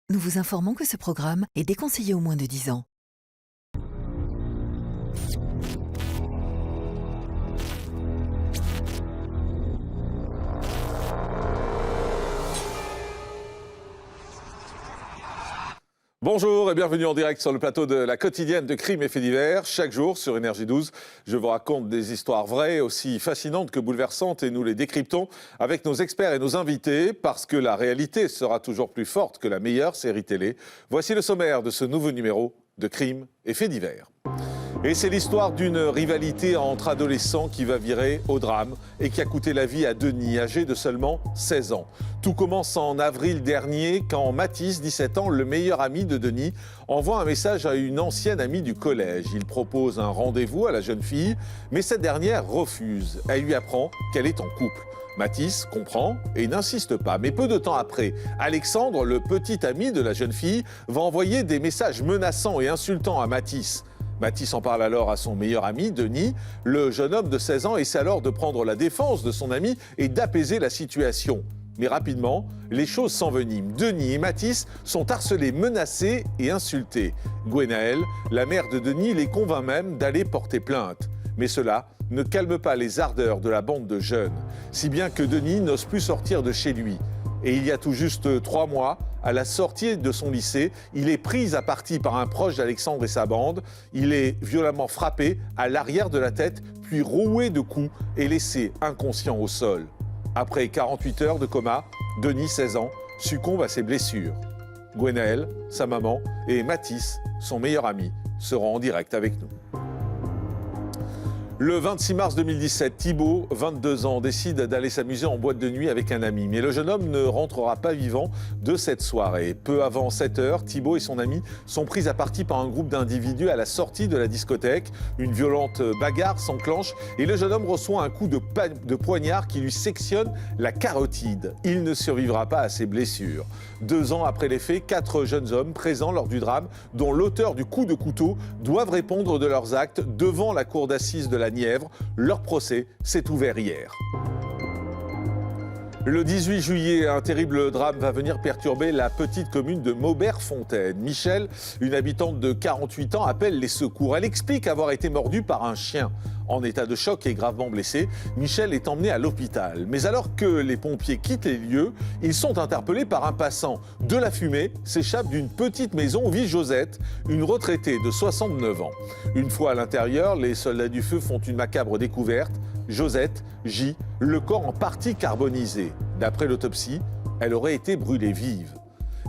Nous vous informons que ce programme est déconseillé aux moins de 10 ans. Bonjour et bienvenue en direct sur le plateau de la quotidienne de Crimes et Faits divers. Chaque jour sur Énergie 12, je vous raconte des histoires vraies, aussi fascinantes que bouleversantes, et nous les décryptons avec nos experts et nos invités, parce que la réalité sera toujours plus forte que la meilleure série télé. Voici le sommaire de ce nouveau numéro de Crimes et Faits divers. Et c'est l'histoire d'une rivalité entre adolescents qui va virer au drame et qui a coûté la vie à Denis, âgé de seulement 16 ans. Tout commence en avril dernier quand Mathis, 17 ans, le meilleur ami de Denis, envoie un message à une ancienne amie du collège. Il propose un rendez-vous à la jeune fille, mais cette dernière refuse. Elle lui apprend qu'elle est en couple. Mathis comprend et n'insiste pas. Mais peu de temps après, Alexandre, le petit ami de la jeune fille, va envoyer des messages menaçants et insultants à Mathis. Mathis en parle alors à son meilleur ami, Denis. Le jeune homme de 16 ans essaie alors de prendre la défense de son ami et d'apaiser la situation. Mais rapidement, les choses s'enveniment. Denis et Mathis sont harcelés, menacés et insultés. Gwenaëlle, la mère de Denis, les convainc même d'aller porter plainte. Mais cela ne calme pas les ardeurs de la bande de jeunes, si bien que Denis n'ose plus sortir de chez lui. Et il y a tout juste 3 mois, à la sortie de son lycée, il est pris à partie par un proche d'Alexandre et sa bande. Il est violemment frappé à l'arrière de la tête, puis roué de coups et laissé inconscient au sol. Après 48 heures de coma, Denis, 16 ans, succombe à ses blessures. Gwenaëlle, sa maman, et Mathis, son meilleur ami, seront en direct avec nous. Le 26 mars 2017, Thibaut, 22 ans, décide d'aller s'amuser en boîte de nuit avec un ami. Mais le jeune homme ne rentrera pas vivant de cette soirée. Peu avant 7 heures, Thibaut et son ami sont pris à partie par un groupe d'individus à la sortie de la discothèque. Une violente bagarre s'enclenche et le jeune homme reçoit un coup de poignard qui lui sectionne la carotide. Il ne survivra pas à ses blessures. 2 ans après les faits, 4 jeunes hommes présents lors du drame, dont l'auteur du coup de couteau, doivent répondre de leurs actes devant la cour d'assises de la Nièvre. Leur procès s'est ouvert hier. Le 18 juillet, un terrible drame va venir perturber la petite commune de Maubert-Fontaine. Michel, une habitante de 48 ans, appelle les secours. Elle explique avoir été mordue par un chien. En état de choc et gravement blessé, Michel est emmené à l'hôpital. Mais alors que les pompiers quittent les lieux, ils sont interpellés par un passant. De la fumée s'échappe d'une petite maison où vit Josette, une retraitée de 69 ans. Une fois à l'intérieur, les soldats du feu font une macabre découverte. Josette gît, le corps en partie carbonisé. D'après l'autopsie, elle aurait été brûlée vive.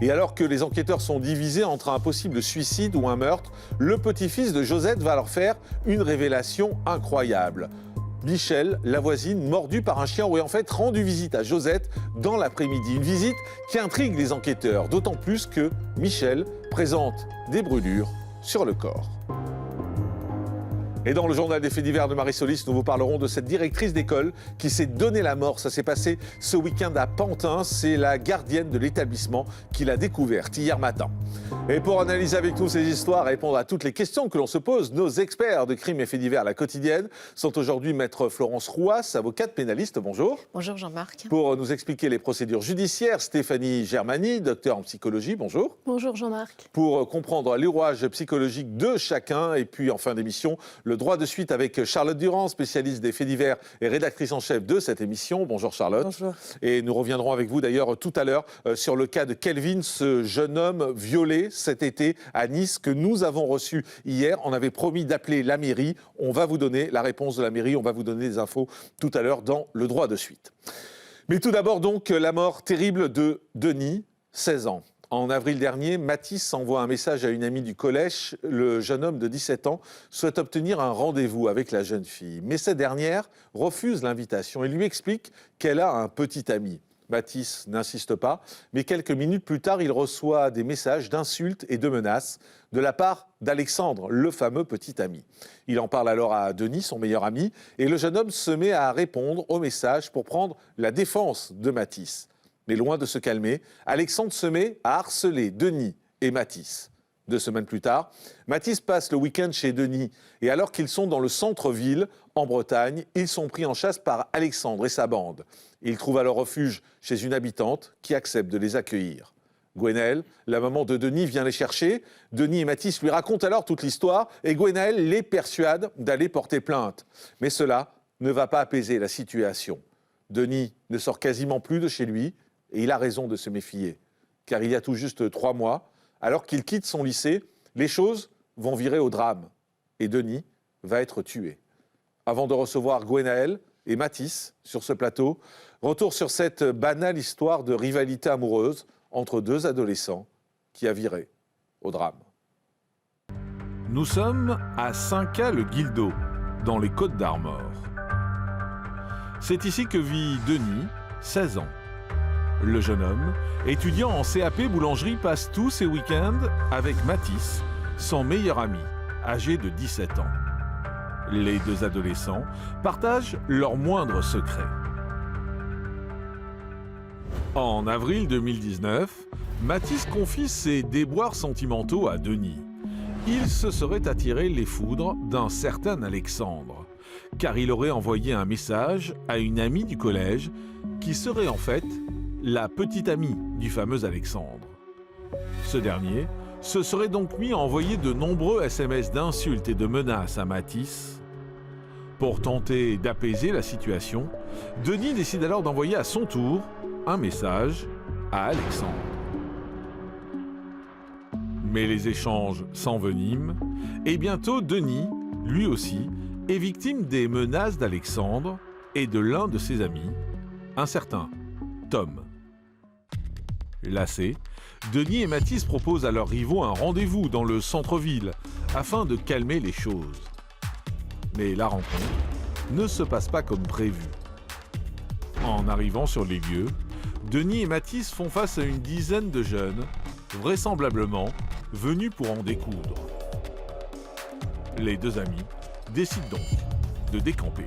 Et alors que les enquêteurs sont divisés entre un possible suicide ou un meurtre, le petit-fils de Josette va leur faire une révélation incroyable. Michel, la voisine, mordue par un chien, aurait en fait rendu visite à Josette dans l'après-midi. Une visite qui intrigue les enquêteurs, d'autant plus que Michel présente des brûlures sur le corps. Et dans le journal des faits divers de Marie Solis, nous vous parlerons de cette directrice d'école qui s'est donné la mort. Ça s'est passé ce week-end à Pantin. C'est la gardienne de l'établissement qui l'a découverte hier matin. Et pour analyser avec nous ces histoires et répondre à toutes les questions que l'on se pose, nos experts de crimes et faits divers, la quotidienne, sont aujourd'hui maître Florence Rouas, avocate pénaliste. Bonjour. Bonjour Jean-Marc. Pour nous expliquer les procédures judiciaires, Stéphanie Germani, docteur en psychologie. Bonjour. Bonjour Jean-Marc. Pour comprendre les rouages psychologiques de chacun, et puis en fin d'émission, le droit de suite avec Charlotte Durand, spécialiste des faits divers et rédactrice en chef de cette émission. Bonjour Charlotte. Bonjour. Et nous reviendrons avec vous d'ailleurs tout à l'heure sur le cas de Kelvin, ce jeune homme violé cet été à Nice que nous avons reçu hier. On avait promis d'appeler la mairie. On va vous donner la réponse de la mairie. On va vous donner des infos tout à l'heure dans le droit de suite. Mais tout d'abord donc la mort terrible de Denis, 16 ans. En avril dernier, Mathis envoie un message à une amie du collège. Le jeune homme de 17 ans souhaite obtenir un rendez-vous avec la jeune fille. Mais cette dernière refuse l'invitation et lui explique qu'elle a un petit ami. Mathis n'insiste pas, mais quelques minutes plus tard, il reçoit des messages d'insultes et de menaces de la part d'Alexandre, le fameux petit ami. Il en parle alors à Denis, son meilleur ami, et le jeune homme se met à répondre aux messages pour prendre la défense de Mathis. Mais loin de se calmer, Alexandre se met à harceler Denis et Mathis. 2 semaines plus tard, Mathis passe le week-end chez Denis et alors qu'ils sont dans le centre-ville, en Bretagne, ils sont pris en chasse par Alexandre et sa bande. Ils trouvent alors refuge chez une habitante qui accepte de les accueillir. Gwenaëlle, la maman de Denis, vient les chercher. Denis et Mathis lui racontent alors toute l'histoire et Gwenaëlle les persuade d'aller porter plainte. Mais cela ne va pas apaiser la situation. Denis ne sort quasiment plus de chez lui et il a raison de se méfier. Car il y a tout juste 3 mois, alors qu'il quitte son lycée, les choses vont virer au drame. Et Denis va être tué. Avant de recevoir Gwenaëlle et Mathis sur ce plateau, retour sur cette banale histoire de rivalité amoureuse entre 2 adolescents qui a viré au drame. Nous sommes à Saint-Caux-le-Guildo, dans les Côtes-d'Armor. C'est ici que vit Denis, 16 ans. Le jeune homme, étudiant en CAP boulangerie, passe tous ses week-ends avec Mathis, son meilleur ami, âgé de 17 ans. Les 2 adolescents partagent leurs moindres secrets. En avril 2019, Mathis confie ses déboires sentimentaux à Denis. Il se serait attiré les foudres d'un certain Alexandre, car il aurait envoyé un message à une amie du collège qui serait en fait la petite amie du fameux Alexandre. Ce dernier se serait donc mis à envoyer de nombreux SMS d'insultes et de menaces à Mathis. Pour tenter d'apaiser la situation, Denis décide alors d'envoyer à son tour un message à Alexandre. Mais les échanges s'enveniment et bientôt Denis, lui aussi, est victime des menaces d'Alexandre et de l'un de ses amis, un certain Tom. Lassés, Denis et Mathis proposent à leurs rivaux un rendez-vous dans le centre-ville afin de calmer les choses. Mais la rencontre ne se passe pas comme prévu. En arrivant sur les lieux, Denis et Mathis font face à une dizaine de jeunes, vraisemblablement venus pour en découdre. Les 2 amis décident donc de décamper.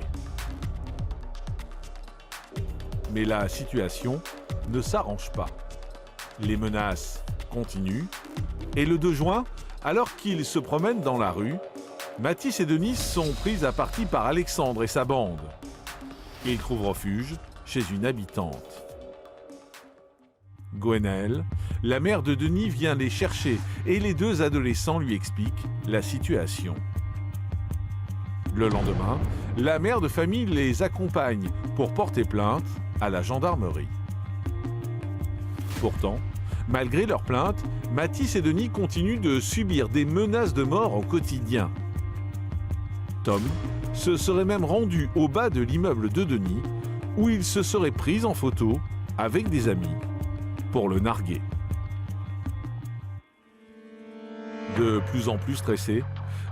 Mais la situation ne s'arrange pas. Les menaces continuent et le 2 juin, alors qu'ils se promènent dans la rue, Mathis et Denis sont pris à partie par Alexandre et sa bande. Ils trouvent refuge chez une habitante. Gwenaëlle, la mère de Denis, vient les chercher et les 2 adolescents lui expliquent la situation. Le lendemain, la mère de famille les accompagne pour porter plainte à la gendarmerie. Pourtant, malgré leur plainte, Mathis et Denis continuent de subir des menaces de mort au quotidien. Tom se serait même rendu au bas de l'immeuble de Denis, où il se serait pris en photo avec des amis pour le narguer. De plus en plus stressé,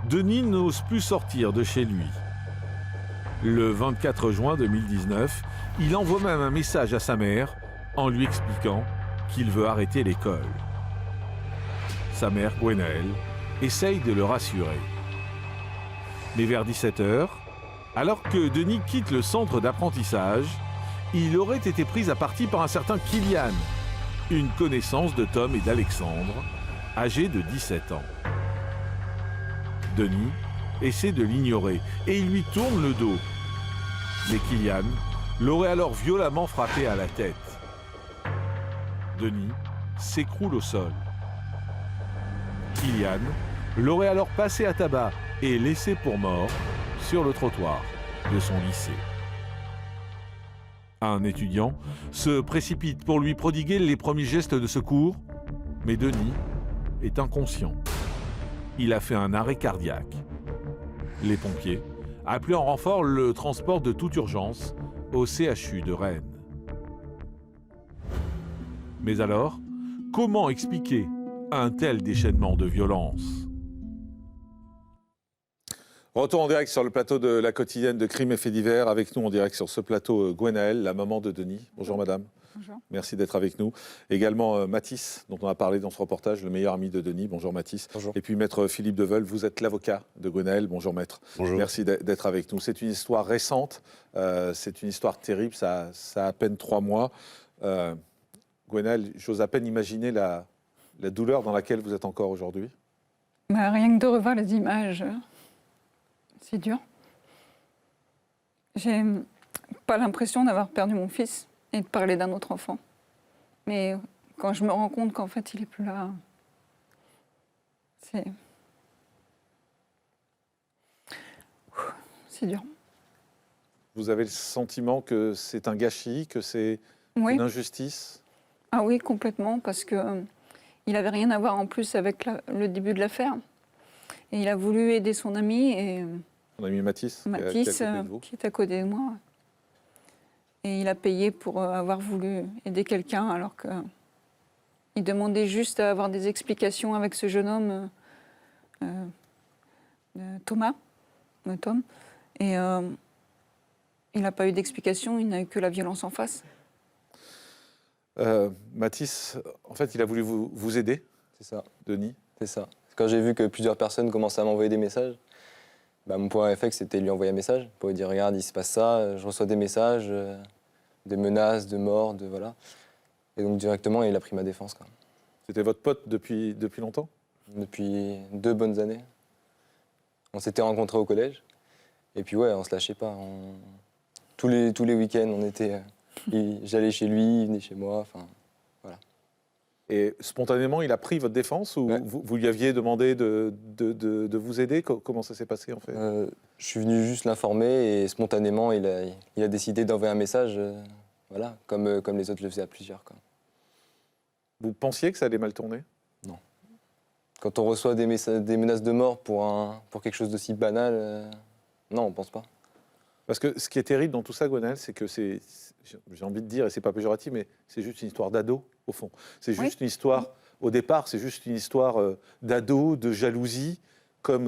Denis n'ose plus sortir de chez lui. Le 24 juin 2019, il envoie même un message à sa mère en lui expliquant qu'il veut arrêter l'école. Sa mère, Gwenaëlle, essaye de le rassurer. Mais vers 17h, alors que Denis quitte le centre d'apprentissage, il aurait été pris à partie par un certain Kylian, une connaissance de Tom et d'Alexandre, âgé de 17 ans. Denis essaie de l'ignorer et il lui tourne le dos. Mais Kylian l'aurait alors violemment frappé à la tête. Denis s'écroule au sol. Kylian l'aurait alors passé à tabac et laissé pour mort sur le trottoir de son lycée. Un étudiant se précipite pour lui prodiguer les premiers gestes de secours, mais Denis est inconscient. Il a fait un arrêt cardiaque. Les pompiers, appelés en renfort, le transportent de toute urgence au CHU de Rennes. Mais alors, comment expliquer un tel déchaînement de violence ? Retour en direct sur le plateau de la quotidienne de Crimes et Faits divers. Avec nous en direct sur ce plateau, Gwenaëlle, la maman de Denis. Bonjour madame. Bonjour. Merci d'être avec nous. Également Mathis, dont on a parlé dans ce reportage, le meilleur ami de Denis. Bonjour Mathis. Bonjour. Et puis maître Philippe Deveul, vous êtes l'avocat de Gwenaëlle. Bonjour maître. Bonjour. Merci d'être avec nous. C'est une histoire récente, c'est une histoire terrible, ça a à peine 3 mois. Gwenaëlle, j'ose à peine imaginer la douleur dans laquelle vous êtes encore aujourd'hui. Rien que de revoir les images, c'est dur. J'ai pas l'impression d'avoir perdu mon fils et de parler d'un autre enfant. Mais quand je me rends compte qu'en fait, il est plus là, c'est dur. Vous avez le sentiment que c'est un gâchis, que c'est Oui. une injustice? Ah oui, complètement, parce que il avait rien à voir en plus avec le début de l'affaire. Et il a voulu aider son ami, et On a mis Mathis, Mathis, qui est à côté de vous. qui est à côté de moi. Et il a payé pour avoir voulu aider quelqu'un, alors qu'il demandait juste à avoir des explications avec ce jeune homme, Tom. Et il n'a pas eu d'explication, il n'a eu que la violence en face. Mathis, en fait, il a voulu vous aider, C'est ça, Denis. c'est ça. Quand j'ai vu que plusieurs personnes commençaient à m'envoyer des messages, mon premier réflexe, c'était de lui envoyer un message pour lui dire « Regarde, il se passe ça, je reçois des messages, des menaces, de mort, de voilà. » Et donc directement, il a pris ma défense, quoi. C'était votre pote depuis longtemps? Depuis 2 bonnes années. On s'était rencontrés au collège. Et puis ouais, on se lâchait pas. Tous les week-ends, on était... J'allais chez lui, il venait chez moi, enfin... Et spontanément, il a pris votre défense ou Ouais. vous lui aviez demandé de vous aider? Comment ça s'est passé en fait? Je suis venu juste l'informer et spontanément, il a décidé d'envoyer un message, voilà, comme les autres le faisaient à plusieurs, quoi. Vous pensiez que ça allait mal tourner? Quand on reçoit des menaces de mort pour quelque chose d'aussi banal, non, on pense pas. Parce que ce qui est terrible dans tout ça, Gwenaëlle, c'est que j'ai envie de dire, et c'est pas péjoratif, mais c'est juste une histoire d'ado, au fond. C'est juste une histoire, au départ, c'est juste une histoire d'ado, de jalousie, comme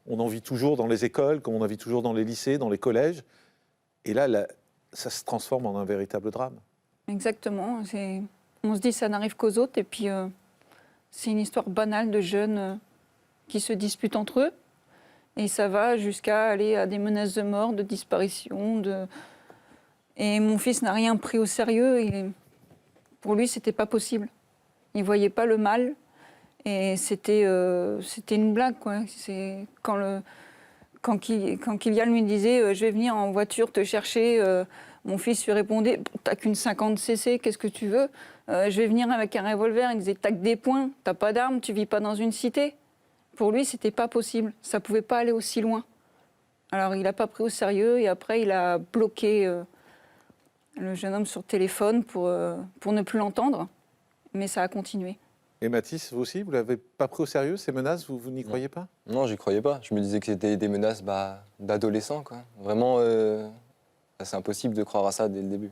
on en vit toujours dans les écoles, comme on en vit toujours dans les lycées, dans les collèges. Et là, ça se transforme en un véritable drame. Exactement. On se dit ça n'arrive qu'aux autres, et puis c'est une histoire banale de jeunes qui se disputent entre eux. Et ça va jusqu'à aller à des menaces de mort, de disparition. Et mon fils n'a rien pris au sérieux. Pour lui, c'était pas possible. Il voyait pas le mal. Et c'était une blague, quoi. Quand Kylian lui disait je vais venir en voiture te chercher, mon fils lui répondait t'as qu'une 50 cc, qu'est-ce que tu veux? Je vais venir avec un revolver. Il disait t'as que des poings, t'as pas d'armes, tu vis pas dans une cité. Pour lui, c'était pas possible. Ça pouvait pas aller aussi loin. Alors, il n'a pas pris au sérieux et après, il a bloqué le jeune homme sur téléphone pour ne plus l'entendre. Mais ça a continué. Et Mathis, vous aussi, vous l'avez pas pris au sérieux, ces menaces? Vous n'y croyez pas? Non, j'y croyais pas. Je me disais que c'était des menaces d'adolescents, quoi. Vraiment, c'est impossible de croire à ça dès le début.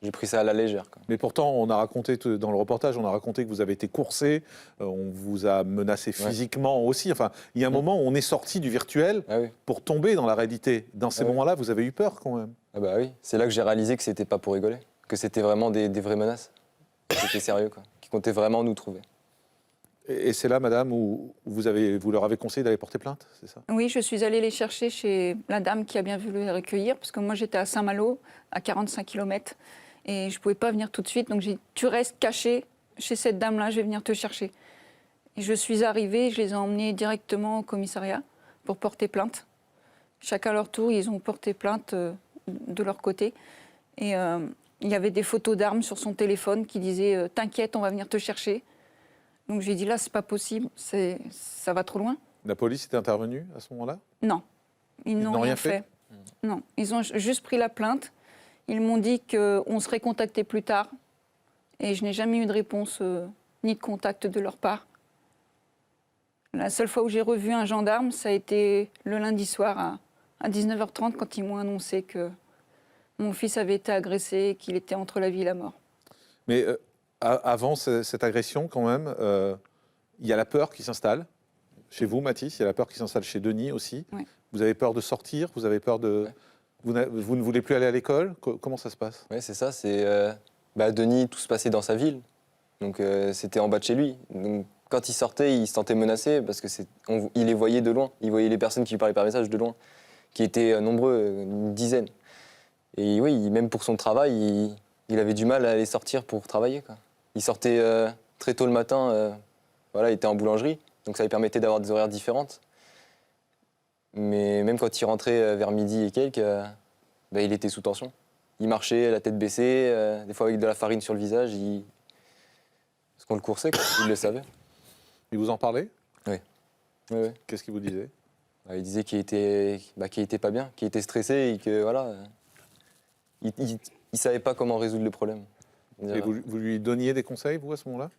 J'ai pris ça à la légère, quoi. Mais pourtant, on a raconté dans le reportage, on a raconté que vous avez été coursé, on vous a menacé physiquement aussi. Enfin, il y a un moment où on est sorti du virtuel pour tomber dans la réalité. Dans ces moments-là, vous avez eu peur quand même? Ah bah oui, c'est là que j'ai réalisé que c'était pas pour rigoler, que c'était vraiment des vraies menaces. C'était sérieux, quoi. Qui comptaient vraiment nous trouver. Et c'est là, madame, où vous leur avez conseillé d'aller porter plainte, c'est ça? Oui, je suis allée les chercher chez la dame qui a bien voulu les recueillir, parce que moi, j'étais à Saint-Malo, à 45 km, et je ne pouvais pas venir tout de suite. Donc, j'ai dit, tu restes caché chez cette dame-là, je vais venir te chercher. Et je suis arrivée, je les ai emmenés directement au commissariat pour porter plainte. Chacun à leur tour, ils ont porté plainte de leur côté. Et il y avait des photos d'armes sur son téléphone qui disaient « T'inquiète, on va venir te chercher ». Donc j'ai dit là, c'est pas possible, ça va trop loin. La police était intervenue à ce moment-là? Non, ils n'ont rien fait. Non, ils ont juste pris la plainte. Ils m'ont dit qu'on serait contacté plus tard. Et je n'ai jamais eu de réponse ni de contact de leur part. La seule fois où j'ai revu un gendarme, ça a été le lundi soir à 19h30 quand ils m'ont annoncé que mon fils avait été agressé et qu'il était entre la vie et la mort. Mais avant cette agression, quand même, il y a la peur qui s'installe. Chez vous, Mathis, il y a la peur qui s'installe chez Denis aussi. Oui. Vous avez peur de sortir? Vous avez peur de... Vous ne voulez plus aller à l'école? Comment ça se passe? Oui, c'est ça. Denis, tout se passait dans sa ville. Donc c'était en bas de chez lui. Donc, quand il sortait, il se sentait menacé parce qu'il les voyait de loin. Il voyait les personnes qui lui parlaient par message de loin, qui étaient nombreux, une dizaine. Et oui, même pour son travail, il avait du mal à aller sortir pour travailler, quoi. Il sortait très tôt le matin, il était en boulangerie, donc ça lui permettait d'avoir des horaires différentes. Mais même quand il rentrait vers midi et quelques, il était sous tension. Il marchait la tête baissée, des fois avec de la farine sur le visage. qu'on le coursait, quoi. Il le savait. Il vous en parlait? Oui, oui. Qu'est-ce qu'il vous disait? Il disait qu'il était pas bien, qu'il était stressé et que voilà, il savait pas comment résoudre le problème. Et vous lui donniez des conseils, vous, à ce moment-là?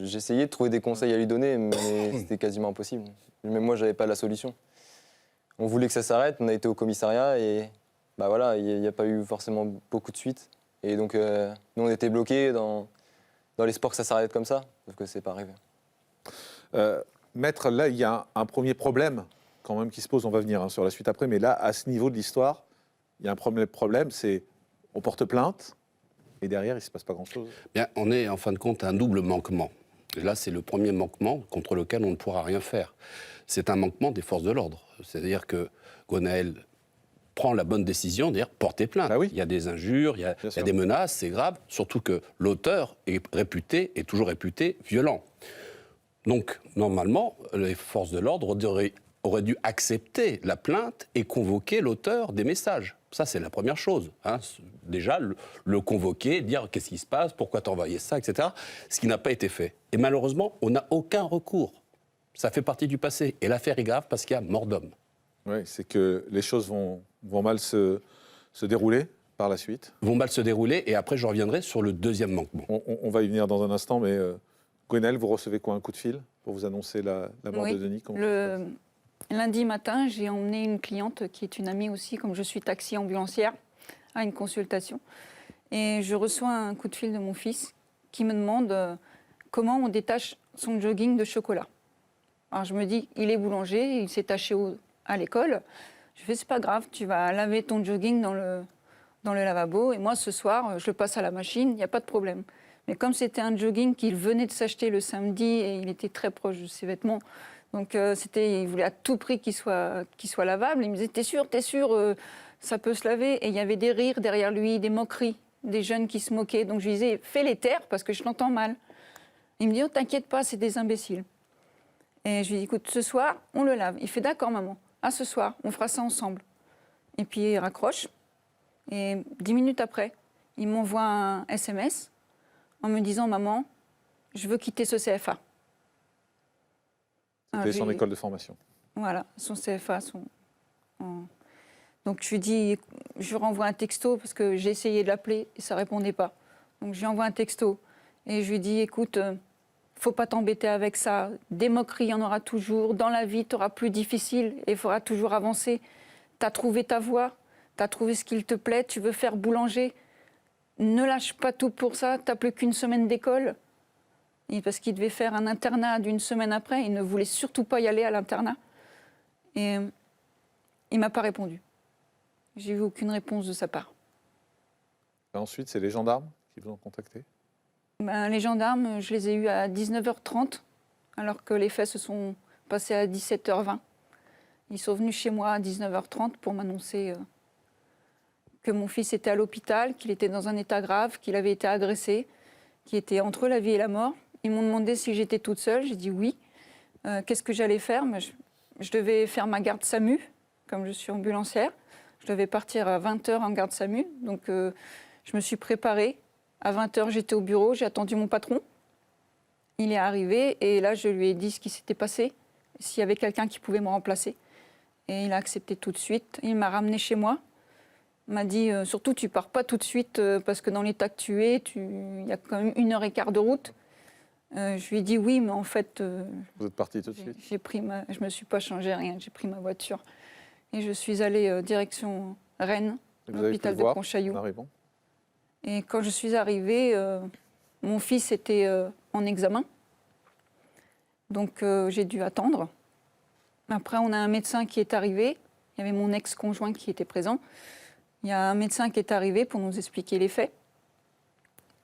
J'essayais de trouver des conseils à lui donner, mais c'était quasiment impossible. Même moi, j'avais pas la solution. On voulait que ça s'arrête, on a été au commissariat et bah voilà, il n'y a pas eu forcément beaucoup de suite. Et donc, nous, on était bloqués dans l'espoir que ça s'arrête comme ça, sauf que c'est pas arrivé. Maître, là, il y a un premier problème quand même qui se pose, on va venir sur la suite après, mais là, à ce niveau de l'histoire, il y a un problème, c'est on porte plainte, et derrière, il ne se passe pas grand-chose. Bien, on est en fin de compte à un double manquement. Là, c'est le premier manquement contre lequel on ne pourra rien faire. C'est un manquement des forces de l'ordre. C'est-à-dire que Gwenaël prend la bonne décision, c'est-à-dire porter plainte. Ah oui. Il y a des injures, il y a des menaces, c'est grave, surtout que l'auteur est toujours réputé violent. Donc, normalement, les forces de l'ordre auraient dû accepter la plainte et convoquer l'auteur des messages. Ça, c'est la première chose. Hein. Déjà, le convoquer, dire qu'est-ce qui se passe, pourquoi t'as envoyé ça, etc. Ce qui n'a pas été fait. Et malheureusement, on n'a aucun recours. Ça fait partie du passé. Et l'affaire est grave parce qu'il y a mort d'homme. Oui, c'est que les choses vont mal se dérouler par la suite. Vont mal se dérouler et après, je reviendrai sur le deuxième manquement. On va y venir dans un instant, mais Gwenaël, vous recevez quoi, un coup de fil pour vous annoncer la mort de Denis? Lundi matin, j'ai emmené une cliente qui est une amie aussi, comme je suis taxi ambulancière, à une consultation. Et je reçois un coup de fil de mon fils qui me demande comment on détache son jogging de chocolat. Alors je me dis, il est boulanger, il s'est taché à l'école. Je fais, c'est pas grave, tu vas laver ton jogging dans le lavabo et moi ce soir, je le passe à la machine, il n'y a pas de problème. Mais comme c'était un jogging qu'il venait de s'acheter le samedi et il était très proche de ses vêtements, donc il voulait à tout prix qu'il soit lavable. Il me disait, t'es sûr, ça peut se laver. Et il y avait des rires derrière lui, des moqueries, des jeunes qui se moquaient. Donc je lui disais, fais-les taire parce que je l'entends mal. Il me dit, oh, t'inquiète pas, c'est des imbéciles. Et je lui dis, écoute, ce soir, on le lave. Il fait, d'accord, maman. Ah, ce soir, on fera ça ensemble. Et puis il raccroche. Et 10 minutes après, il m'envoie un SMS en me disant, maman, je veux quitter ce CFA. C'était son école de formation. Voilà, son CFA. Donc je lui dis, je lui renvoie un texto parce que j'ai essayé de l'appeler et ça ne répondait pas. Donc je lui envoie un texto et je lui dis, écoute, faut pas t'embêter avec ça. Des moqueries, il y en aura toujours. Dans la vie, tu auras plus difficile et il faudra toujours avancer. Tu as trouvé ta voie, tu as trouvé ce qu'il te plaît, tu veux faire boulanger. Ne lâche pas tout pour ça, tu n'as plus qu'une semaine d'école. Et parce qu'il devait faire un internat d'une semaine après, il ne voulait surtout pas y aller à l'internat. Et il ne m'a pas répondu. J'ai eu aucune réponse de sa part. Et ensuite, c'est les gendarmes qui vous ont contacté? Les gendarmes, je les ai eus à 19h30, alors que les faits se sont passés à 17h20. Ils sont venus chez moi à 19h30 pour m'annoncer que mon fils était à l'hôpital, qu'il était dans un état grave, qu'il avait été agressé, qu'il était entre la vie et la mort. Ils m'ont demandé si j'étais toute seule. J'ai dit oui. Qu'est-ce que j'allais faire? Je devais faire ma garde SAMU, comme je suis ambulancière. Je devais partir à 20h en garde SAMU. Donc, je me suis préparée. À 20h, j'étais au bureau. J'ai attendu mon patron. Il est arrivé. Et là, je lui ai dit ce qui s'était passé, s'il y avait quelqu'un qui pouvait me remplacer. Et il a accepté tout de suite. Il m'a ramenée chez moi. Il m'a dit, surtout, tu pars pas tout de suite, parce que dans l'état que tu es, il y a quand même 1h15 de route. Je lui ai dit oui, mais en fait... Vous êtes parti tout de suite? Je ne me suis pas changé rien, j'ai pris ma voiture. Et je suis allée direction Rennes, l'hôpital de Pontchaillou. Et quand je suis arrivée, mon fils était en examen. Donc j'ai dû attendre. Après, on a un médecin qui est arrivé. Il y avait mon ex-conjoint qui était présent. Il y a un médecin qui est arrivé pour nous expliquer les faits.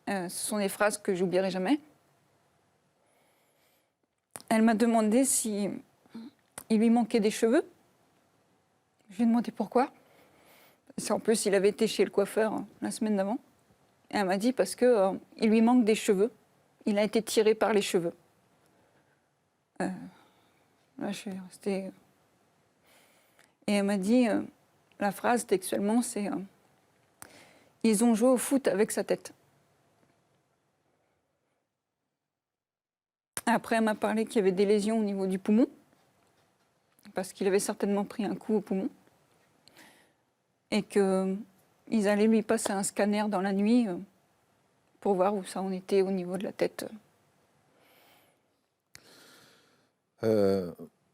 Ce sont des phrases que j'oublierai jamais. Elle m'a demandé si il lui manquait des cheveux. Je lui ai demandé pourquoi. En plus, il avait été chez le coiffeur la semaine d'avant. Et elle m'a dit parce qu'il lui manque des cheveux. Il a été tiré par les cheveux. Là, je suis restée... Et elle m'a dit, la phrase textuellement, c'est « Ils ont joué au foot avec sa tête ». Après, elle m'a parlé qu'il y avait des lésions au niveau du poumon, parce qu'il avait certainement pris un coup au poumon. Et qu'ils allaient lui passer un scanner dans la nuit pour voir où ça en était au niveau de la tête.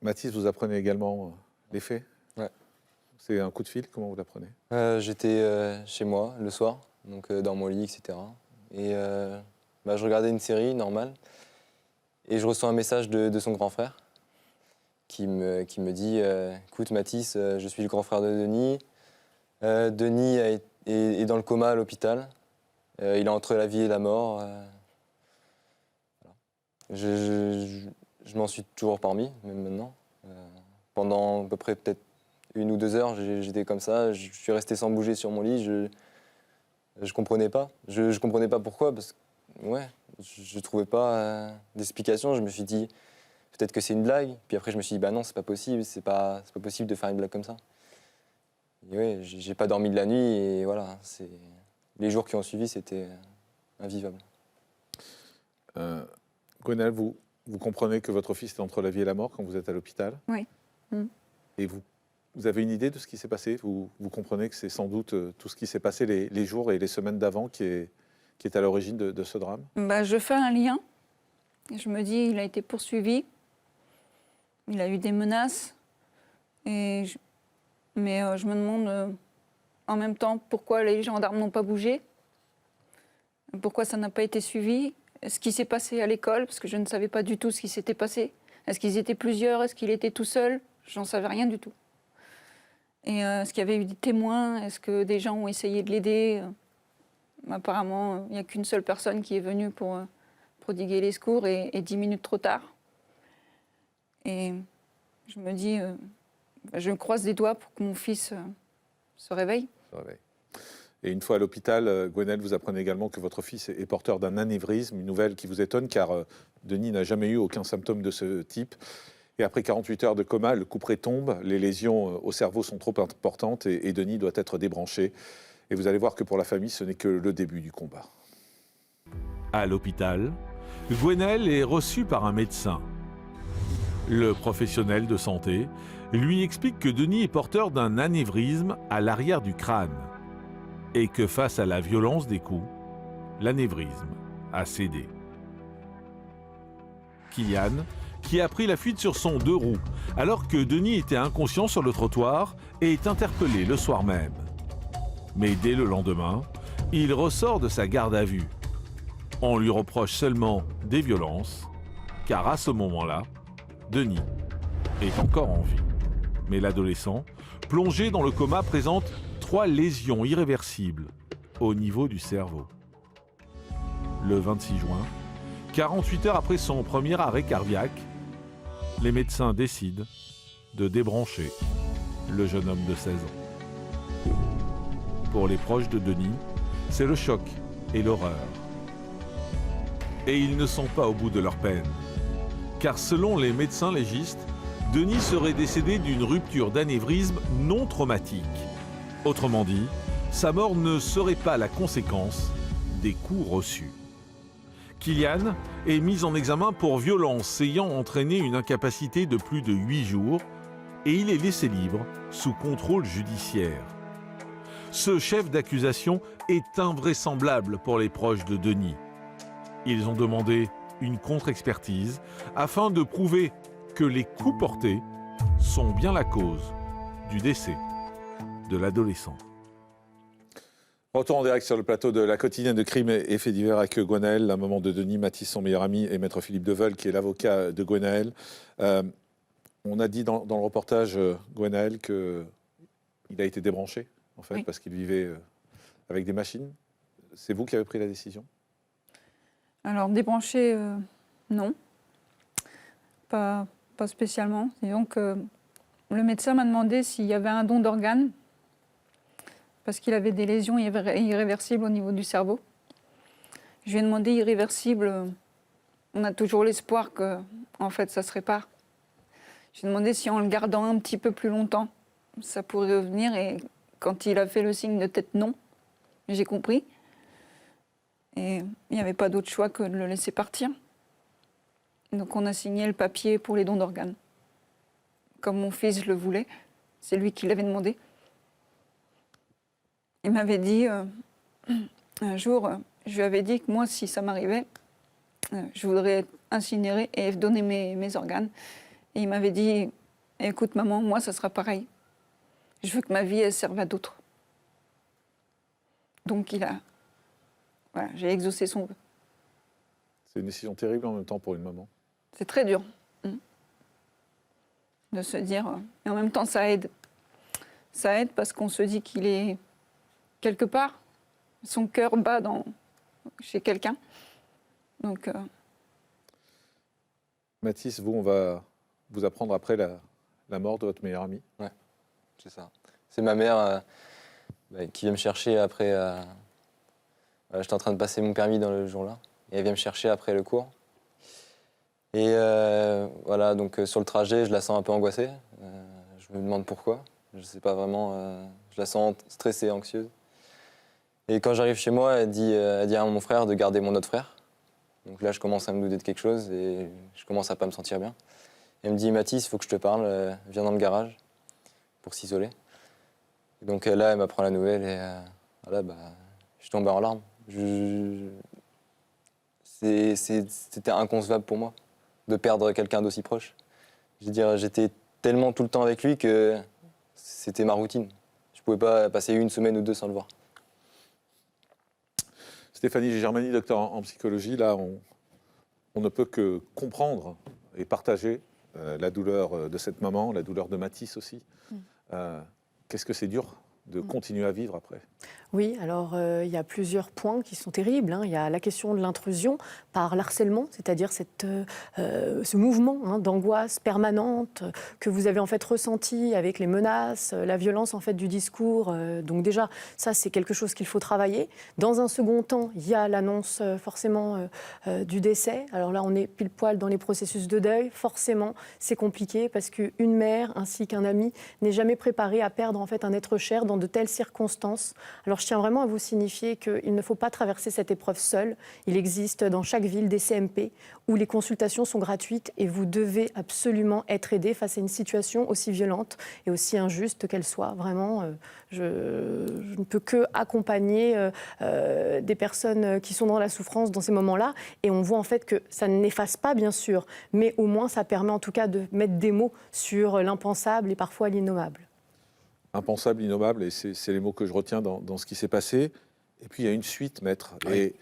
Mathis, vous apprenez également les faits? Ouais. C'est un coup de fil, comment vous l'apprenez? J'étais chez moi le soir, donc dans mon lit, etc. Et je regardais une série normale. Et je reçois un message de son grand frère qui me dit écoute Mathis, je suis le grand frère de Denis. Denis est dans le coma à l'hôpital. Il est entre la vie et la mort. Je m'en suis toujours pas remis, même maintenant. Pendant à peu près peut-être 1 ou 2 heures, j'étais comme ça. Je suis resté sans bouger sur mon lit. Je comprenais pas. Je comprenais pas pourquoi, parce que je trouvais pas d'explication. Je me suis dit peut-être que c'est une blague. Puis après, je me suis dit bah non, c'est pas possible. C'est pas possible de faire une blague comme ça. Et ouais, j'ai pas dormi de la nuit et voilà. Les jours qui ont suivi, c'était invivable. Gwenaëlle, vous comprenez que votre fils est entre la vie et la mort quand vous êtes à l'hôpital? Oui. Et vous avez une idée de ce qui s'est passé? Vous comprenez que c'est sans doute tout ce qui s'est passé les jours et les semaines d'avant qui est à l'origine de ce drame? Je fais un lien. Je me dis, il a été poursuivi. Il a eu des menaces. Mais je me demande en même temps pourquoi les gendarmes n'ont pas bougé. Pourquoi ça n'a pas été suivi. Ce qui s'est passé à l'école, parce que je ne savais pas du tout ce qui s'était passé. Est-ce qu'ils étaient plusieurs? Est-ce qu'il était tout seul? J'en savais rien du tout. Et est-ce qu'il y avait eu des témoins? Est-ce que des gens ont essayé de l'aider? Apparemment, il n'y a qu'une seule personne qui est venue pour prodiguer les secours et 10 minutes trop tard. Et je me dis, je croise les doigts pour que mon fils se réveille. Et une fois à l'hôpital, Gwenaëlle, vous apprenez également que votre fils est porteur d'un anévrisme, une nouvelle qui vous étonne car Denis n'a jamais eu aucun symptôme de ce type. Et après 48 heures de coma, le couperet tombe, les lésions au cerveau sont trop importantes et Denis doit être débranché. Et vous allez voir que pour la famille, ce n'est que le début du combat. À l'hôpital, Gwenaëlle est reçue par un médecin. Le professionnel de santé lui explique que Denis est porteur d'un anévrisme à l'arrière du crâne et que face à la violence des coups, l'anévrisme a cédé. Kylian, qui a pris la fuite sur son 2 roues alors que Denis était inconscient sur le trottoir, est interpellé le soir même. Mais dès le lendemain, il ressort de sa garde à vue. On lui reproche seulement des violences, car à ce moment-là, Denis est encore en vie. Mais l'adolescent, plongé dans le coma, présente 3 lésions irréversibles au niveau du cerveau. Le 26 juin, 48 heures après son premier arrêt cardiaque, les médecins décident de débrancher le jeune homme de 16 ans. Pour les proches de Denis, c'est le choc et l'horreur. Et ils ne sont pas au bout de leur peine. Car selon les médecins légistes, Denis serait décédé d'une rupture d'anévrisme non traumatique. Autrement dit, sa mort ne serait pas la conséquence des coups reçus. Kylian est mis en examen pour violence ayant entraîné une incapacité de plus de 8 jours et il est laissé libre sous contrôle judiciaire. Ce chef d'accusation est invraisemblable pour les proches de Denis. Ils ont demandé une contre-expertise afin de prouver que les coups portés sont bien la cause du décès de l'adolescent. Retour en direct sur le plateau de la quotidienne de Crime et Faits divers avec Gwenaëlle, la maman de Denis, Mathis, son meilleur ami, et maître Philippe Deveul, qui est l'avocat de Gwenaëlle. On a dit dans le reportage, Gwenaëlle, qu'il a été débranché, en fait, parce qu'il vivait avec des machines. C'est vous qui avez pris la décision? Alors, débranché, non. Pas spécialement. Disons que le médecin m'a demandé s'il y avait un don d'organes, parce qu'il avait des lésions irréversibles au niveau du cerveau. Je lui ai demandé irréversible. On a toujours l'espoir que, en fait, ça se répare. J'ai demandé si en le gardant un petit peu plus longtemps, ça pourrait revenir. Et quand il a fait le signe de tête non, j'ai compris. Et il n'y avait pas d'autre choix que de le laisser partir. Donc on a signé le papier pour les dons d'organes. Comme mon fils le voulait, c'est lui qui l'avait demandé. Il m'avait dit, un jour, je lui avais dit que moi, si ça m'arrivait, je voudrais être incinérée et donner mes organes. Et il m'avait dit, écoute maman, moi ça sera pareil. Je veux que ma vie elle serve à d'autres. Donc voilà, j'ai exaucé son vœu. C'est une décision terrible en même temps pour une maman. C'est très dur de se dire, et en même temps ça aide. Ça aide parce qu'on se dit qu'il est quelque part, son cœur bat chez quelqu'un. Donc, Mathis, vous, on va vous apprendre après la mort de votre meilleur ami. Ouais, c'est ça. C'est ma mère qui vient me chercher après. J'étais en train de passer mon permis dans le jour-là. Et elle vient me chercher après le cours. Et voilà, donc sur le trajet, je la sens un peu angoissée. Je me demande pourquoi. Je ne sais pas vraiment. Je la sens stressée, anxieuse. Et quand j'arrive chez moi, elle dit à mon frère de garder mon autre frère. Donc là, je commence à me douter de quelque chose et je commence à pas me sentir bien. Elle me dit, Mathis, il faut que je te parle, viens dans le garage pour s'isoler. Donc là, elle m'apprend la nouvelle et voilà, je suis tombé en larmes. C'était inconcevable pour moi de perdre quelqu'un d'aussi proche. Je veux dire, j'étais tellement tout le temps avec lui que c'était ma routine. Je pouvais pas passer une semaine ou deux sans le voir. Stéphanie Germani, docteur en psychologie, là, on ne peut que comprendre et partager la douleur de cette maman, la douleur de Mathis aussi. Qu'est-ce que c'est dur de continuer à vivre après? Oui, alors il y a plusieurs points qui sont terribles. Il y a la question de l'intrusion par l'harcèlement, c'est-à-dire ce mouvement d'angoisse permanente que vous avez en fait ressenti avec les menaces, la violence en fait du discours. Donc déjà, ça c'est quelque chose qu'il faut travailler. Dans un second temps, il y a l'annonce forcément du décès. Alors là, on est pile poil dans les processus de deuil. Forcément, c'est compliqué parce qu'une mère ainsi qu'un ami n'est jamais préparé à perdre en fait un être cher dans de telles circonstances. Alors je tiens vraiment à vous signifier qu'il ne faut pas traverser cette épreuve seul. Il existe dans chaque ville des CMP où les consultations sont gratuites et vous devez absolument être aidé face à une situation aussi violente et aussi injuste qu'elle soit. Vraiment, je ne peux que accompagner des personnes qui sont dans la souffrance dans ces moments-là. Et on voit en fait que ça n'efface pas, bien sûr, mais au moins ça permet en tout cas de mettre des mots sur l'impensable et parfois l'innommable. Impensable, innommable, et c'est les mots que je retiens dans ce qui s'est passé. Et puis il y a une suite, maître. Oui.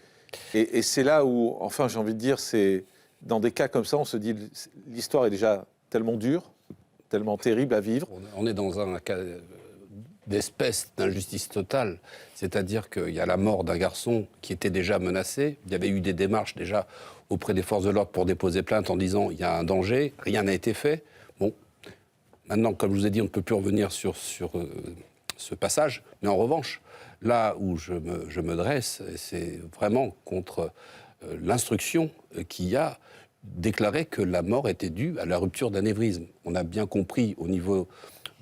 Et c'est là où, enfin j'ai envie de dire, c'est dans des cas comme ça, on se dit l'histoire est déjà tellement dure, tellement terrible à vivre. On est dans un cas d'espèce d'injustice totale, c'est-à-dire qu'il y a la mort d'un garçon qui était déjà menacé, il y avait eu des démarches déjà auprès des forces de l'ordre pour déposer plainte en disant il y a un danger, rien n'a été fait. Bon. Maintenant, comme je vous ai dit, on ne peut plus revenir sur ce passage. Mais en revanche, là où je me dresse, c'est vraiment contre l'instruction qui a déclaré que la mort était due à la rupture d'anévrisme. On a bien compris au niveau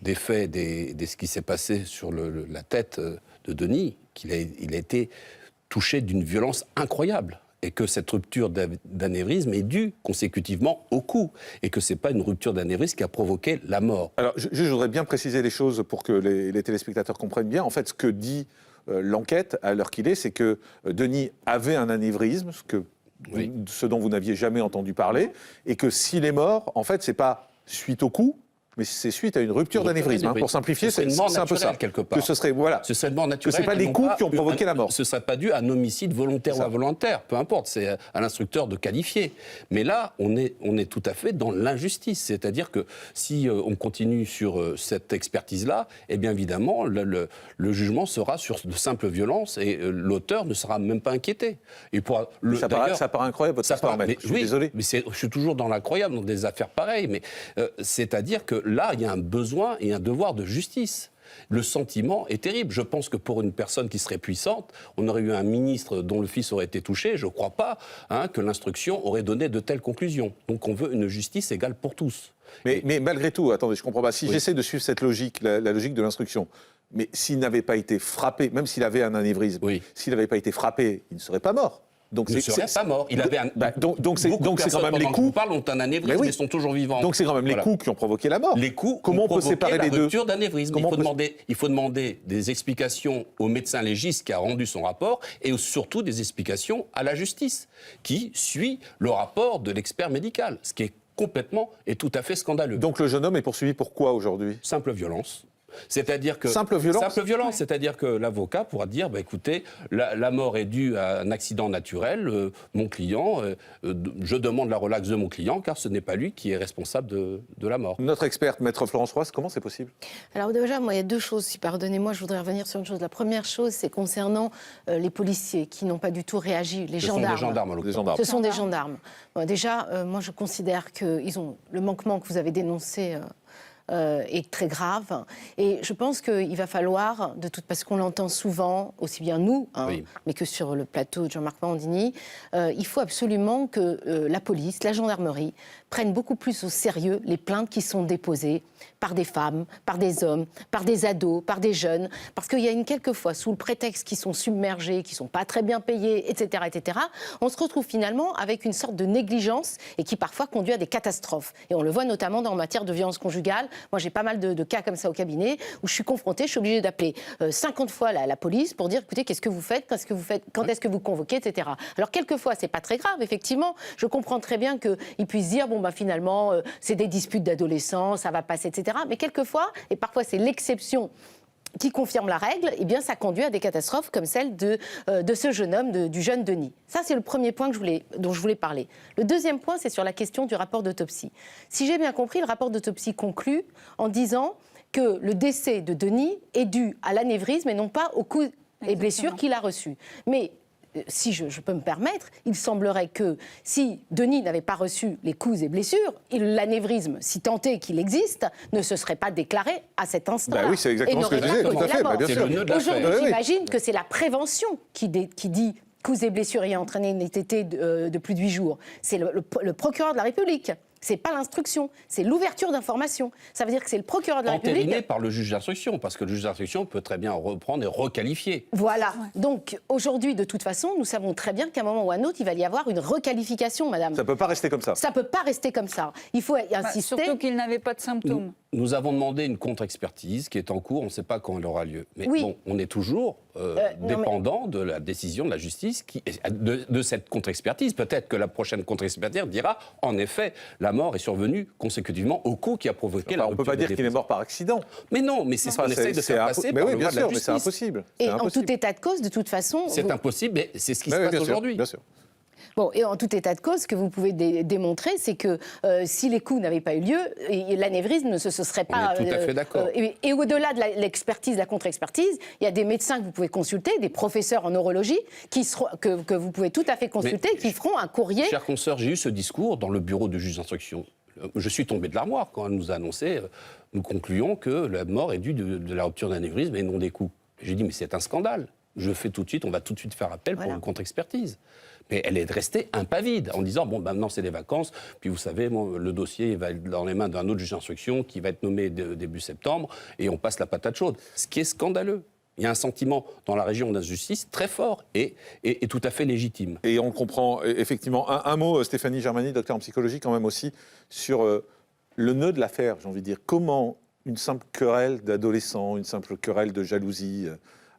des faits, de ce qui s'est passé sur la tête de Denis, qu'il a été touché d'une violence incroyable. Et que cette rupture d'anévrisme est due consécutivement au coup, et que ce n'est pas une rupture d'anévrisme qui a provoqué la mort. Alors, je voudrais bien préciser les choses pour que les téléspectateurs comprennent bien. En fait, ce que dit l'enquête, à l'heure qu'il est, c'est que Denis avait un anévrisme, ce dont vous n'aviez jamais entendu parler, et que s'il est mort, en fait, ce n'est pas suite au coup, mais c'est suite à une rupture d'anévrisme. Pour simplifier, c'est un peu ça. Quelque part. Que ce serait, voilà, ce serait une mort naturelle. Que ce n'est pas les coups qui ont provoqué la mort. Ce ne serait pas dû à un homicide volontaire ou involontaire, peu importe, c'est à l'instructeur de qualifier. Mais là, on est tout à fait dans l'injustice. C'est-à-dire que si on continue sur cette expertise-là, eh bien évidemment, le jugement sera sur de simples violences et l'auteur ne sera même pas inquiété. Et ça paraît incroyable, votre histoire, maître. Je suis désolé. Mais je suis toujours dans l'incroyable, dans des affaires pareilles. Mais c'est-à-dire que là, il y a un besoin et un devoir de justice. Le sentiment est terrible. Je pense que pour une personne qui serait puissante, on aurait eu un ministre dont le fils aurait été touché. Je ne crois pas que l'instruction aurait donné de telles conclusions. Donc on veut une justice égale pour tous. Mais malgré tout, attendez, je ne comprends pas. Si j'essaie de suivre cette logique, la logique de l'instruction, mais s'il n'avait pas été frappé, même s'il avait un anévrisme, s'il n'avait pas été frappé, il ne serait pas mort. Donc ne serait pas mort. Il avait un. Donc c'est quand même les coups. On parle ont un anévrisme et sont toujours vivants. Donc c'est quand même les coups qui ont provoqué la mort. Les coups. Comment on peut séparer les deux? La rupture d'anévrisme. Il faut demander des explications au médecin légiste qui a rendu son rapport et surtout des explications à la justice qui suit le rapport de l'expert médical, ce qui est complètement et tout à fait scandaleux. Donc le jeune homme est poursuivi pour quoi aujourd'hui? Simple violence. C'est-à-dire que simple violence, c'est-à-dire que l'avocat pourra dire écoutez, la mort est due à un accident naturel, mon client, je demande la relaxe de mon client car ce n'est pas lui qui est responsable de la mort. Notre experte, maître Florence Roisse, comment c'est possible? Alors déjà, moi, il y a deux choses, si pardonnez-moi, je voudrais revenir sur une chose. La première chose, c'est concernant les policiers qui n'ont pas du tout réagi, les gendarmes. Ce sont des gendarmes. Bon, déjà, moi, je considère que le manquement que vous avez dénoncé est très grave. Et je pense qu'il va falloir, parce qu'on l'entend souvent, aussi bien nous, mais que sur le plateau de Jean-Marc Morandini, il faut absolument que la police, la gendarmerie, prennent beaucoup plus au sérieux les plaintes qui sont déposées par des femmes, par des hommes, par des ados, par des jeunes. Parce qu'il y a quelquefois, sous le prétexte qu'ils sont submergés, qu'ils ne sont pas très bien payés, etc., on se retrouve finalement avec une sorte de négligence et qui parfois conduit à des catastrophes. Et on le voit notamment en matière de violence conjugale. Moi, j'ai pas mal de cas comme ça au cabinet où je suis confrontée, je suis obligée d'appeler 50 fois la police pour dire, écoutez, qu'est-ce que vous faites, quand est-ce que vous convoquez, etc. Alors, quelquefois, c'est pas très grave, effectivement. Je comprends très bien qu'ils puissent dire, finalement, c'est des disputes d'adolescents, ça va passer, etc. Mais quelquefois, et parfois c'est l'exception qui confirme la règle, eh bien ça conduit à des catastrophes comme celle de ce jeune homme, du jeune Denis. Ça, c'est le premier point dont je voulais parler. Le deuxième point, c'est sur la question du rapport d'autopsie. Si j'ai bien compris, le rapport d'autopsie conclut en disant que le décès de Denis est dû à l'anévrisme et non pas aux coups et blessures qu'il a reçus. Mais si je peux me permettre, il semblerait que si Denis n'avait pas reçu les coups et blessures, l'anévrisme, si tant est qu'il existe, ne se serait pas déclaré à cet instant-là. Oui, c'est exactement ce que je disais, tout à fait, bien sûr. Aujourd'hui, j'imagine que c'est la prévention qui dit coups et blessures ayant entraîné une ITT de plus de 8 jours. C'est le procureur de la République. C'est pas l'instruction, c'est l'ouverture d'information. Ça veut dire que c'est le procureur de la République... Entériné par le juge d'instruction, parce que le juge d'instruction peut très bien reprendre et requalifier. Voilà. Ouais. Donc, aujourd'hui, de toute façon, nous savons très bien qu'à un moment ou à un autre, il va y avoir une requalification, madame. Ça ne peut pas rester comme ça. Ça ne peut pas rester comme ça. Il faut insister... Surtout qu'il n'avait pas de symptômes. Nous avons demandé une contre-expertise qui est en cours, on ne sait pas quand elle aura lieu. Mais bon, on est toujours dépendant de la décision de la justice, de cette contre-expertise. Peut-être que la prochaine contre-expertise dira, en effet, la mort est survenue consécutivement au coup qui a provoqué la rupture. On ne peut pas dire qu'il est mort par accident. Mais non, mais c'est ce qu'on essaye de faire passer par le droit de la justice. Mais c'est impossible. Et en tout état de cause, de toute façon... C'est impossible, mais c'est ce qui se passe aujourd'hui. Bien sûr. Bon, et en tout état de cause, ce que vous pouvez démontrer, c'est que si les coups n'avaient pas eu lieu, l'anévrisme ne se serait pas... On est tout à fait d'accord. Et au-delà de l'expertise, la contre-expertise, il y a des médecins que vous pouvez consulter, des professeurs en neurologie que vous pouvez tout à fait consulter, qui feront un courrier... Chère consoeur, j'ai eu ce discours dans le bureau du juge d'instruction. Je suis tombé de l'armoire quand elle nous a annoncé, nous concluons que la mort est due de la rupture d'anévrisme et non des coups. J'ai dit, mais c'est un scandale. On va tout de suite faire appel pour une contre-expertise. Mais elle est restée impavide en disant, bon, maintenant c'est les vacances, puis vous savez, le dossier va être dans les mains d'un autre juge d'instruction qui va être nommé début septembre, et on passe la patate chaude. Ce qui est scandaleux. Il y a un sentiment dans la région d'injustice très fort et tout à fait légitime. Et on comprend effectivement un mot, Stéphanie Germani, docteur en psychologie quand même aussi, sur le nœud de l'affaire, j'ai envie de dire. Comment une simple querelle d'adolescents, une simple querelle de jalousie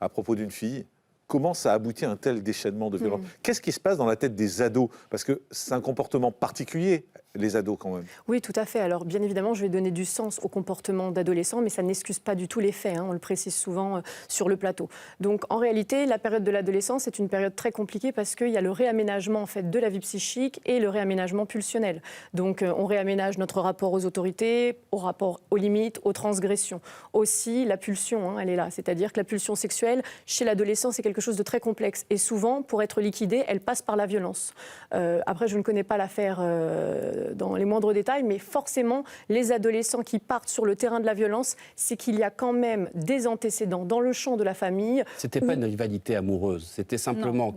à propos d'une fille, comment ça aboutit à un tel déchaînement de violence? Qu'est-ce qui se passe dans la tête des ados? Parce que c'est un comportement particulier, les ados quand même. Oui, tout à fait. Alors bien évidemment, je vais donner du sens au comportement d'adolescents, mais ça n'excuse pas du tout les faits, on le précise souvent sur le plateau. Donc en réalité, la période de l'adolescence est une période très compliquée parce qu'il y a le réaménagement en fait, de la vie psychique et le réaménagement pulsionnel. Donc on réaménage notre rapport aux autorités, au rapport aux limites, aux transgressions. Aussi, la pulsion, elle est là. C'est-à-dire que la pulsion sexuelle, chez l'adolescent, c'est quelque chose de très complexe. Et souvent, pour être liquidée, elle passe par la violence. Après, je ne connais pas l'affaire dans les moindres détails, mais forcément, les adolescents qui partent sur le terrain de la violence, c'est qu'il y a quand même des antécédents dans le champ de la famille. C'était pas une rivalité amoureuse, c'était simplement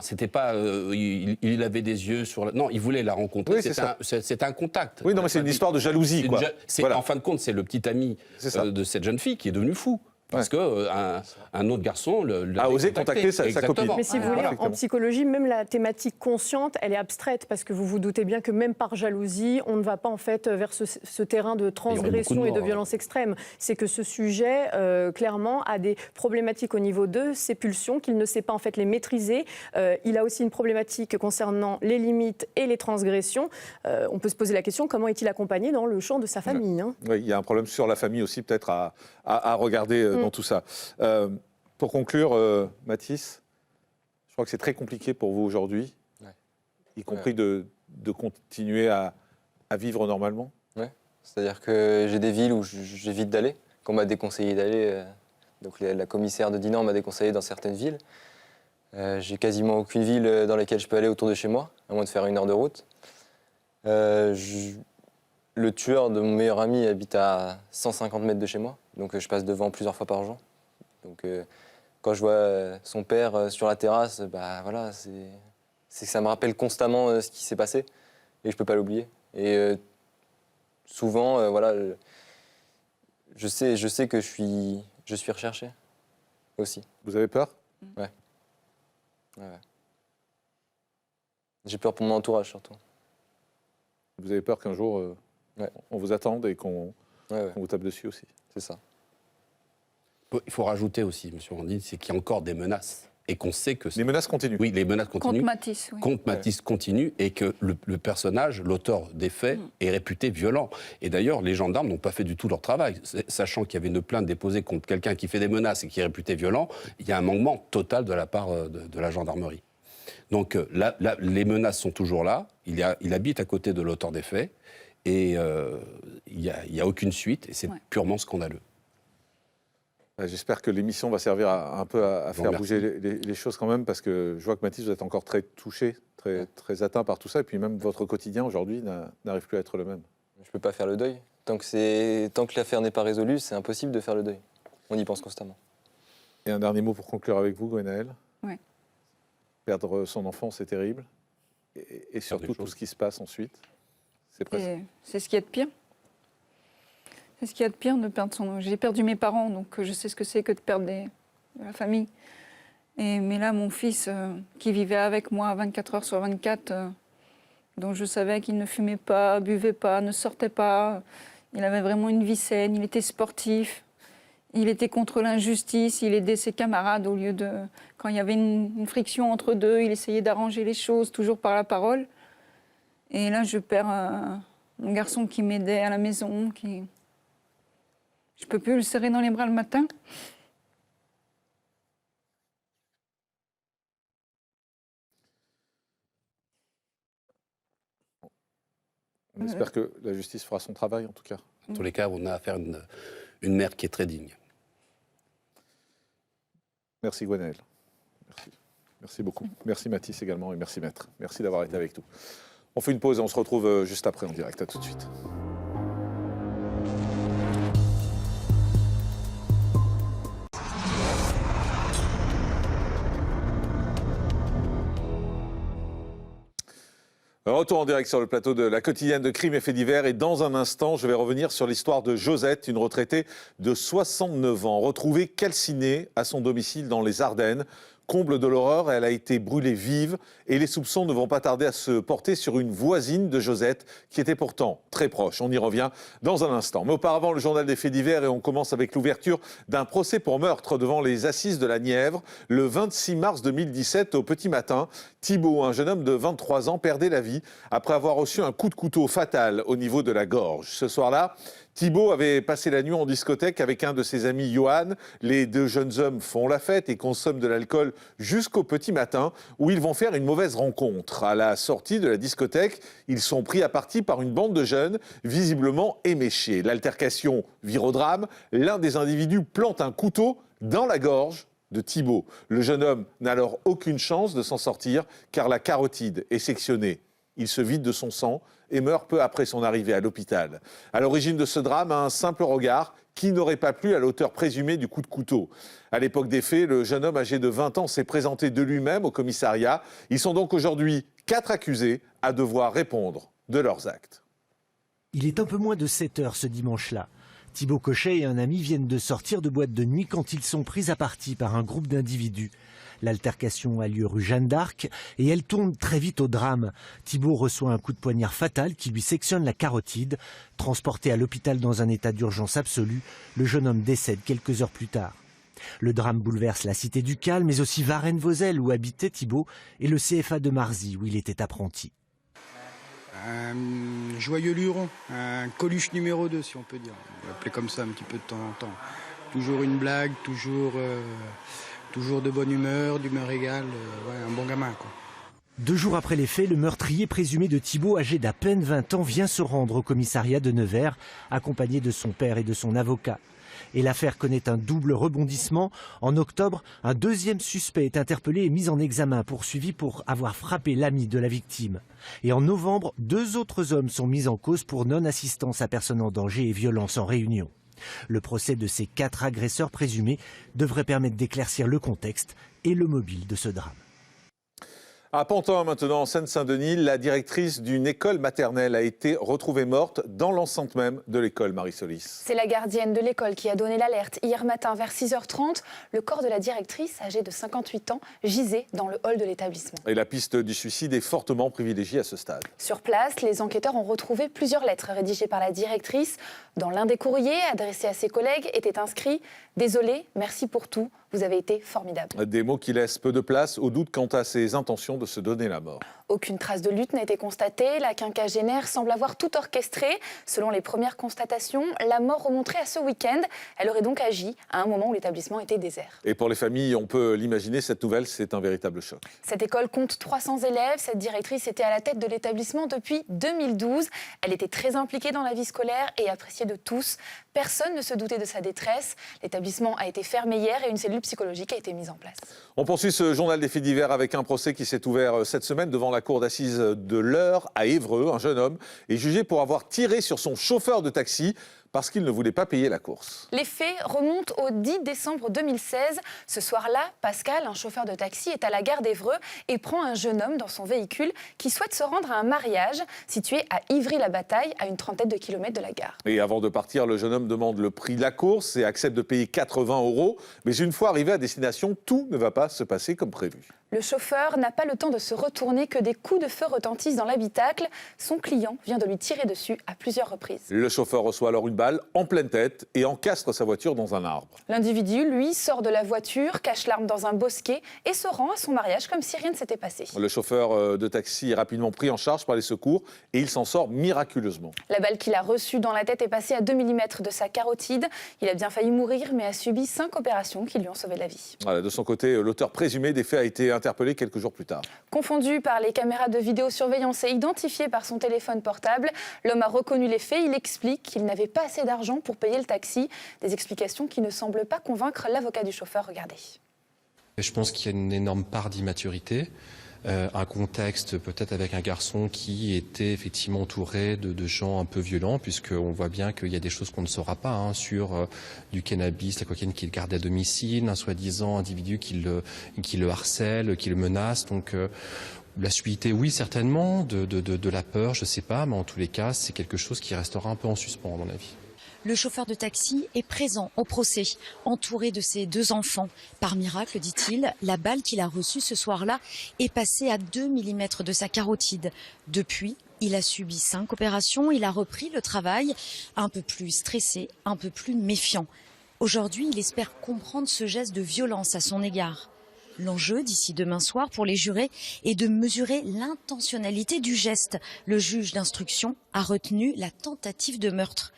c'était pas... il avait des yeux sur... Non, il voulait la rencontrer, oui, c'est un contact. Oui, non, mais c'est une histoire de jalousie, quoi. En fin de compte, c'est le petit ami de cette jeune fille qui est devenu fou. Parce que un autre garçon a osé contacter sa copine. Mais si vous voulez, en psychologie, même la thématique consciente, elle est abstraite, parce que vous vous doutez bien que même par jalousie, on ne va pas en fait vers ce terrain de transgression et de violence extrême. C'est que ce sujet, clairement, a des problématiques au niveau de ses pulsions, qu'il ne sait pas en fait les maîtriser. Il a aussi une problématique concernant les limites et les transgressions. On peut se poser la question, comment est-il accompagné dans le champ de sa famille, hein ? Oui, il y a un problème sur la famille aussi, peut-être à regarder dans tout ça. Pour conclure, Mathis, je crois que c'est très compliqué pour vous aujourd'hui, y compris de continuer à vivre normalement. Oui, c'est-à-dire que j'ai des villes où j'évite d'aller, qu'on m'a déconseillé d'aller. Donc la commissaire de Dinan m'a déconseillé dans certaines villes. J'ai quasiment aucune ville dans laquelle je peux aller autour de chez moi, à moins de faire 1 heure de route. Le tueur de mon meilleur ami habite à 150 mètres de chez moi, donc je passe devant plusieurs fois par jour. Donc quand je vois son père sur la terrasse, voilà, c'est que ça me rappelle constamment ce qui s'est passé et je peux pas l'oublier. Et souvent, voilà, je sais que je suis recherché aussi. Vous avez peur ? Ouais. J'ai peur pour mon entourage surtout. Vous avez peur qu'un jour on vous attende et qu'on vous tape dessus aussi ? C'est ça. Il faut rajouter aussi, M. Randine, c'est qu'il y a encore des menaces. Et qu'on sait que... Les menaces continuent. Oui, les menaces continuent. Contre Mathis, oui. Contre Mathis continue et que le personnage, l'auteur des faits, est réputé violent. Et d'ailleurs, les gendarmes n'ont pas fait du tout leur travail. Sachant qu'il y avait une plainte déposée contre quelqu'un qui fait des menaces et qui est réputé violent, il y a un manquement total de la part de la gendarmerie. Donc les menaces sont toujours là. Il habite à côté de l'auteur des faits et il n'y a aucune suite et c'est purement scandaleux. J'espère que l'émission va servir un peu à faire bouger les choses quand même, parce que je vois que Mathis, vous êtes encore très touché, très atteint par tout ça, et puis même votre quotidien aujourd'hui n'arrive plus à être le même. Je ne peux pas faire le deuil. Tant que l'affaire n'est pas résolue, c'est impossible de faire le deuil. On y pense constamment. Et un dernier mot pour conclure avec vous, Gwenaëlle. Oui. Perdre son enfant, c'est terrible. Et surtout tout ce qui se passe ensuite, c'est presque... C'est ce qu'il y a de pire. C'est ce qu'il y a de pire de perdre son... J'ai perdu mes parents, donc je sais ce que c'est que de perdre de la famille. Mais là, mon fils, qui vivait avec moi 24 heures sur 24, dont je savais qu'il ne fumait pas, buvait pas, ne sortait pas, il avait vraiment une vie saine, il était sportif, il était contre l'injustice, il aidait ses camarades au lieu de... Quand il y avait une friction entre deux, il essayait d'arranger les choses, toujours par la parole. Et là, je perds un garçon qui m'aidait à la maison, qui... Je ne peux plus le serrer dans les bras le matin. On espère que la justice fera son travail, en tout cas. En tous les cas, on a affaire à une mère qui est très digne. Merci Gwenaëlle. Merci beaucoup. Merci Mathis également et merci Maître. Merci d'avoir été avec nous. On fait une pause et on se retrouve juste après en direct. À tout de suite. Retour en direct sur le plateau de la quotidienne de Crimes et Faits divers. Et dans un instant, je vais revenir sur l'histoire de Josette, une retraitée de 69 ans, retrouvée calcinée à son domicile dans les Ardennes. Comble de l'horreur, elle a été brûlée vive et les soupçons ne vont pas tarder à se porter sur une voisine de Josette qui était pourtant très proche. On y revient dans un instant. Mais auparavant, le journal des Faits divers et on commence avec l'ouverture d'un procès pour meurtre devant les assises de la Nièvre. Le 26 mars 2017, au petit matin, Thibault, un jeune homme de 23 ans, perdait la vie après avoir reçu un coup de couteau fatal au niveau de la gorge. Ce soir-là, Thibault avait passé la nuit en discothèque avec un de ses amis, Johan. Les deux jeunes hommes font la fête et consomment de l'alcool jusqu'au petit matin, où ils vont faire une mauvaise rencontre. À la sortie de la discothèque, ils sont pris à partie par une bande de jeunes, visiblement éméchés. L'altercation vire au drame. L'un des individus plante un couteau dans la gorge de Thibault. Le jeune homme n'a alors aucune chance de s'en sortir, car la carotide est sectionnée. Il se vide de son sang et meurt peu après son arrivée à l'hôpital. À l'origine de ce drame, un simple regard qui n'aurait pas plu à l'auteur présumé du coup de couteau. À l'époque des faits, le jeune homme âgé de 20 ans s'est présenté de lui-même au commissariat. Ils sont donc aujourd'hui 4 accusés à devoir répondre de leurs actes. Il est un peu moins de 7 heures ce dimanche-là. Thibaut Cochet et un ami viennent de sortir de boîte de nuit quand ils sont pris à partie par un groupe d'individus. L'altercation a lieu rue Jeanne d'Arc et elle tourne très vite au drame. Thibaut reçoit un coup de poignard fatal qui lui sectionne la carotide. Transporté à l'hôpital dans un état d'urgence absolue, le jeune homme décède quelques heures plus tard. Le drame bouleverse la cité du Cal, mais aussi Varennes-Vauzelles où habitait Thibaut et le CFA de Marzy où il était apprenti. Un joyeux luron, un Coluche numéro 2 si on peut dire. On l'appelait comme ça un petit peu de temps en temps. Toujours une blague, toujours de bonne humeur, d'humeur égale, un bon gamin quoi. 2 jours après les faits, le meurtrier présumé de Thibaut, âgé d'à peine 20 ans, vient se rendre au commissariat de Nevers, accompagné de son père et de son avocat. Et l'affaire connaît un double rebondissement. En octobre, un deuxième suspect est interpellé et mis en examen, poursuivi pour avoir frappé l'ami de la victime. Et en novembre, 2 autres hommes sont mis en cause pour non-assistance à personne en danger et violence en réunion. Le procès de ces 4 agresseurs présumés devrait permettre d'éclaircir le contexte et le mobile de ce drame. À Pantin, maintenant, en Seine-Saint-Denis, la directrice d'une école maternelle a été retrouvée morte dans l'enceinte même de l'école, Marie Solis. C'est la gardienne de l'école qui a donné l'alerte. Hier matin, vers 6h30, le corps de la directrice, âgée de 58 ans, gisait dans le hall de l'établissement. Et la piste du suicide est fortement privilégiée à ce stade. Sur place, les enquêteurs ont retrouvé plusieurs lettres rédigées par la directrice. Dans l'un des courriers adressés à ses collègues était inscrit « Désolé, merci pour tout, vous avez été formidable ». Des mots qui laissent peu de place au doute quant à ses intentions de se donner la mort. Aucune trace de lutte n'a été constatée. La quinquagénaire semble avoir tout orchestré. Selon les premières constatations, la mort remonterait à ce week-end. Elle aurait donc agi à un moment où l'établissement était désert. Et pour les familles, on peut l'imaginer, cette nouvelle, c'est un véritable choc. Cette école compte 300 élèves. Cette directrice était à la tête de l'établissement depuis 2012. Elle était très impliquée dans la vie scolaire et appréciée de tous. Personne ne se doutait de sa détresse. L'établissement a été fermé hier et une cellule psychologique a été mise en place. On poursuit ce journal des faits divers avec un procès qui s'est ouvert cette semaine devant la cour d'assises de l'Eure à Évreux. Un jeune homme est jugé pour avoir tiré sur son chauffeur de taxi parce qu'il ne voulait pas payer la course. Les faits remontent au 10 décembre 2016. Ce soir-là, Pascal, un chauffeur de taxi, est à la gare d'Évreux et prend un jeune homme dans son véhicule qui souhaite se rendre à un mariage situé à Ivry-la-Bataille, à une trentaine de kilomètres de la gare. Et avant de partir, le jeune homme demande le prix de la course et accepte de payer 80 €. Mais une fois arrivé à destination, tout ne va pas se passer comme prévu. Le chauffeur n'a pas le temps de se retourner que des coups de feu retentissent dans l'habitacle. Son client vient de lui tirer dessus à plusieurs reprises. Le chauffeur reçoit alors une balle en pleine tête et encastre sa voiture dans un arbre. L'individu, lui, sort de la voiture, cache l'arme dans un bosquet et se rend à son mariage comme si rien ne s'était passé. Le chauffeur de taxi est rapidement pris en charge par les secours et il s'en sort miraculeusement. La balle qu'il a reçue dans la tête est passée à 2 mm de sa carotide. Il a bien failli mourir mais a subi 5 opérations qui lui ont sauvé la vie. Voilà, de son côté, l'auteur présumé des faits a été interpellé quelques jours plus tard. Confondu par les caméras de vidéosurveillance et identifié par son téléphone portable, l'homme a reconnu les faits. Il explique qu'il n'avait pas assez d'argent pour payer le taxi. Des explications qui ne semblent pas convaincre l'avocat du chauffeur. Regardez. Je pense qu'il y a une énorme part d'immaturité. Un contexte peut-être avec un garçon qui était effectivement entouré de gens un peu violents, puisqu'on voit bien qu'il y a des choses qu'on ne saura pas sur du cannabis, la cocaïne qu'il garde à domicile, un soi-disant individu qui le harcèle, qui le menace. Donc la suité, oui, certainement, de la peur, je ne sais pas, mais en tous les cas, c'est quelque chose qui restera un peu en suspens, à mon avis. Le chauffeur de taxi est présent au procès, entouré de ses 2 enfants. Par miracle, dit-il, la balle qu'il a reçue ce soir-là est passée à 2 mm de sa carotide. Depuis, il a subi 5 opérations, il a repris le travail, un peu plus stressé, un peu plus méfiant. Aujourd'hui, il espère comprendre ce geste de violence à son égard. L'enjeu d'ici demain soir pour les jurés est de mesurer l'intentionnalité du geste. Le juge d'instruction a retenu la tentative de meurtre.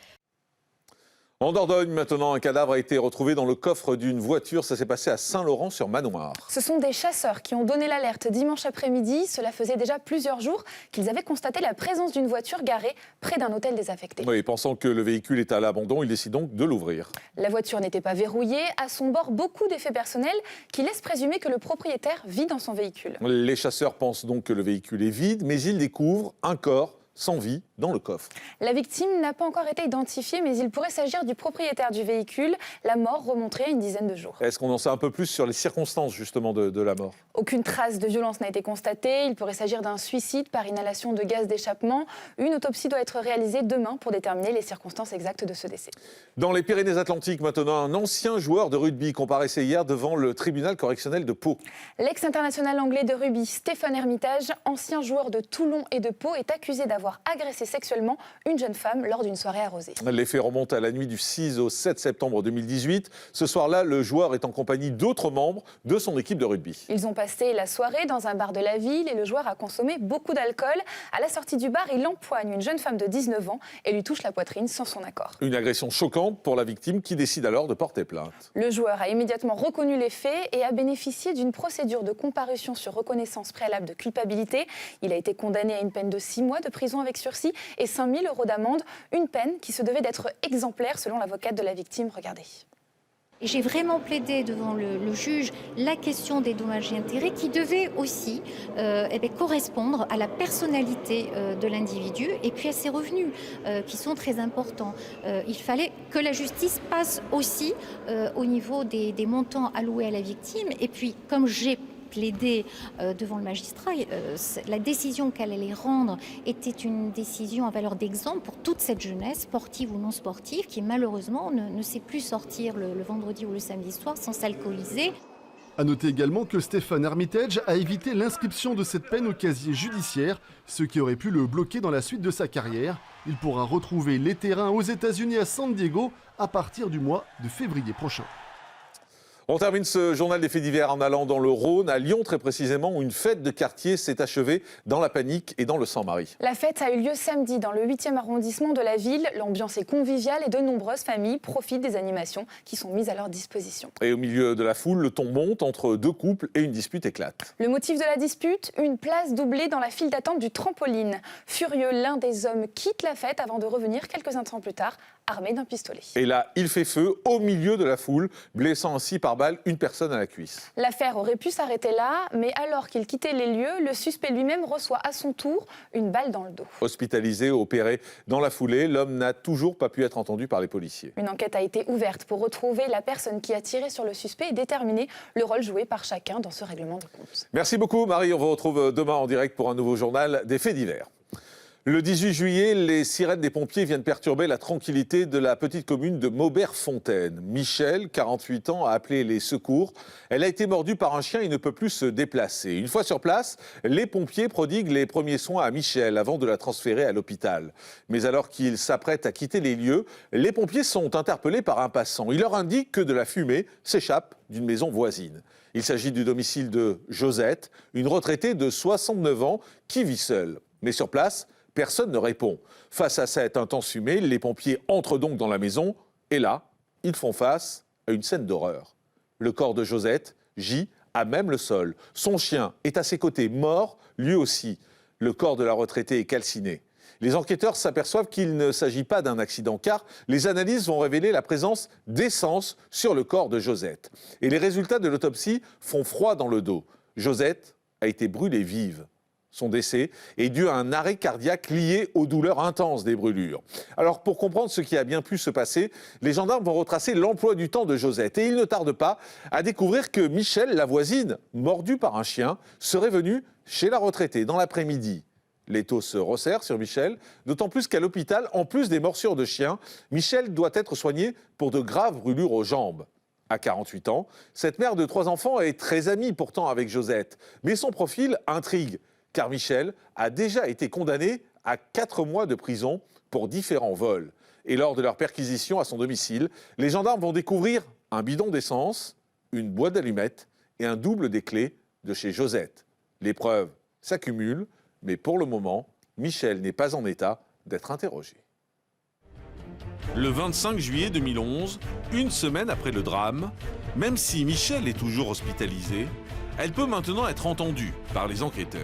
En Dordogne, maintenant, un cadavre a été retrouvé dans le coffre d'une voiture. Ça s'est passé à Saint-Laurent-sur-Manoir. Ce sont des chasseurs qui ont donné l'alerte dimanche après-midi. Cela faisait déjà plusieurs jours qu'ils avaient constaté la présence d'une voiture garée près d'un hôtel désaffecté. Oui, pensant que le véhicule est à l'abandon, ils décident donc de l'ouvrir. La voiture n'était pas verrouillée. À son bord, beaucoup d'effets personnels qui laissent présumer que le propriétaire vit dans son véhicule. Les chasseurs pensent donc que le véhicule est vide, mais ils découvrent un corps sans vie dans le coffre. La victime n'a pas encore été identifiée, mais il pourrait s'agir du propriétaire du véhicule. La mort remonterait à une dizaine de jours. Est-ce qu'on en sait un peu plus sur les circonstances justement de la mort? Aucune trace de violence n'a été constatée. Il pourrait s'agir d'un suicide par inhalation de gaz d'échappement. Une autopsie doit être réalisée demain pour déterminer les circonstances exactes de ce décès. Dans les Pyrénées-Atlantiques maintenant, un ancien joueur de rugby comparaissait hier devant le tribunal correctionnel de Pau. L'ex-international anglais de rugby Stéphane Hermitage, ancien joueur de Toulon et de Pau, est accusé d'avoir agressé sexuellement une jeune femme lors d'une soirée arrosée. Les faits remontent à la nuit du 6 au 7 septembre 2018. Ce soir-là, le joueur est en compagnie d'autres membres de son équipe de rugby. Ils ont passé la soirée dans un bar de la ville et le joueur a consommé beaucoup d'alcool. À la sortie du bar, il empoigne une jeune femme de 19 ans et lui touche la poitrine sans son accord. Une agression choquante pour la victime qui décide alors de porter plainte. Le joueur a immédiatement reconnu les faits et a bénéficié d'une procédure de comparution sur reconnaissance préalable de culpabilité. Il a été condamné à une peine de 6 mois de prison avec sursis et 5 000 € d'amende, une peine qui se devait d'être exemplaire selon l'avocate de la victime. Regardez. J'ai vraiment plaidé devant le juge la question des dommages et intérêts qui devait aussi correspondre à la personnalité de l'individu et puis à ses revenus qui sont très importants. Il fallait que la justice passe aussi au niveau des montants alloués à la victime et puis comme j'ai plaidé devant le magistrat, la décision qu'elle allait rendre était une décision à valeur d'exemple pour toute cette jeunesse, sportive ou non sportive, qui malheureusement ne sait plus sortir le vendredi ou le samedi soir sans s'alcooliser. A noter également que Stéphane Hermitage a évité l'inscription de cette peine au casier judiciaire, ce qui aurait pu le bloquer dans la suite de sa carrière. Il pourra retrouver les terrains aux États-Unis à San Diego à partir du mois de février prochain. On termine ce journal des faits divers en allant dans le Rhône, à Lyon très précisément, où une fête de quartier s'est achevée dans la panique et dans le sang-Marie. La fête a eu lieu samedi dans le 8e arrondissement de la ville. L'ambiance est conviviale et de nombreuses familles profitent des animations qui sont mises à leur disposition. Et au milieu de la foule, le ton monte entre deux couples et une dispute éclate. Le motif de la dispute, une place doublée dans la file d'attente du trampoline. Furieux, l'un des hommes quitte la fête avant de revenir quelques instants plus tard, armé d'un pistolet. Et là, il fait feu au milieu de la foule, blessant ainsi par balle une personne à la cuisse. L'affaire aurait pu s'arrêter là, mais alors qu'il quittait les lieux, le suspect lui-même reçoit à son tour une balle dans le dos. Hospitalisé, opéré dans la foulée, l'homme n'a toujours pas pu être entendu par les policiers. Une enquête a été ouverte pour retrouver la personne qui a tiré sur le suspect et déterminer le rôle joué par chacun dans ce règlement de compte. Merci beaucoup Marie, on vous retrouve demain en direct pour un nouveau journal des faits divers. Le 18 juillet, les sirènes des pompiers viennent perturber la tranquillité de la petite commune de Maubert-Fontaine. Michel, 48 ans, a appelé les secours. Elle a été mordue par un chien et ne peut plus se déplacer. Une fois sur place, les pompiers prodiguent les premiers soins à Michel avant de la transférer à l'hôpital. Mais alors qu'ils s'apprêtent à quitter les lieux, les pompiers sont interpellés par un passant. Il leur indique que de la fumée s'échappe d'une maison voisine. Il s'agit du domicile de Josette, une retraitée de 69 ans qui vit seule. Mais sur place, personne ne répond. Face à cette intense fumée, les pompiers entrent donc dans la maison et là, ils font face à une scène d'horreur. Le corps de Josette gît à même le sol. Son chien est à ses côtés, mort lui aussi. Le corps de la retraitée est calciné. Les enquêteurs s'aperçoivent qu'il ne s'agit pas d'un accident car les analyses vont révéler la présence d'essence sur le corps de Josette. Et les résultats de l'autopsie font froid dans le dos. Josette a été brûlée vive. Son décès est dû à un arrêt cardiaque lié aux douleurs intenses des brûlures. Alors, pour comprendre ce qui a bien pu se passer, les gendarmes vont retracer l'emploi du temps de Josette. Et ils ne tardent pas à découvrir que Michel, la voisine, mordue par un chien, serait venue chez la retraitée dans l'après-midi. L'étau se resserre sur Michel, d'autant plus qu'à l'hôpital, en plus des morsures de chien, Michel doit être soigné pour de graves brûlures aux jambes. À 48 ans, cette mère de 3 enfants est très amie pourtant avec Josette. Mais son profil intrigue. Car Michel a déjà été condamné à 4 mois de prison pour différents vols. Et lors de leur perquisition à son domicile, les gendarmes vont découvrir un bidon d'essence, une boîte d'allumettes et un double des clés de chez Josette. Les preuves s'accumulent, mais pour le moment, Michel n'est pas en état d'être interrogé. Le 25 juillet 2011, une semaine après le drame, même si Michel est toujours hospitalisée, elle peut maintenant être entendue par les enquêteurs.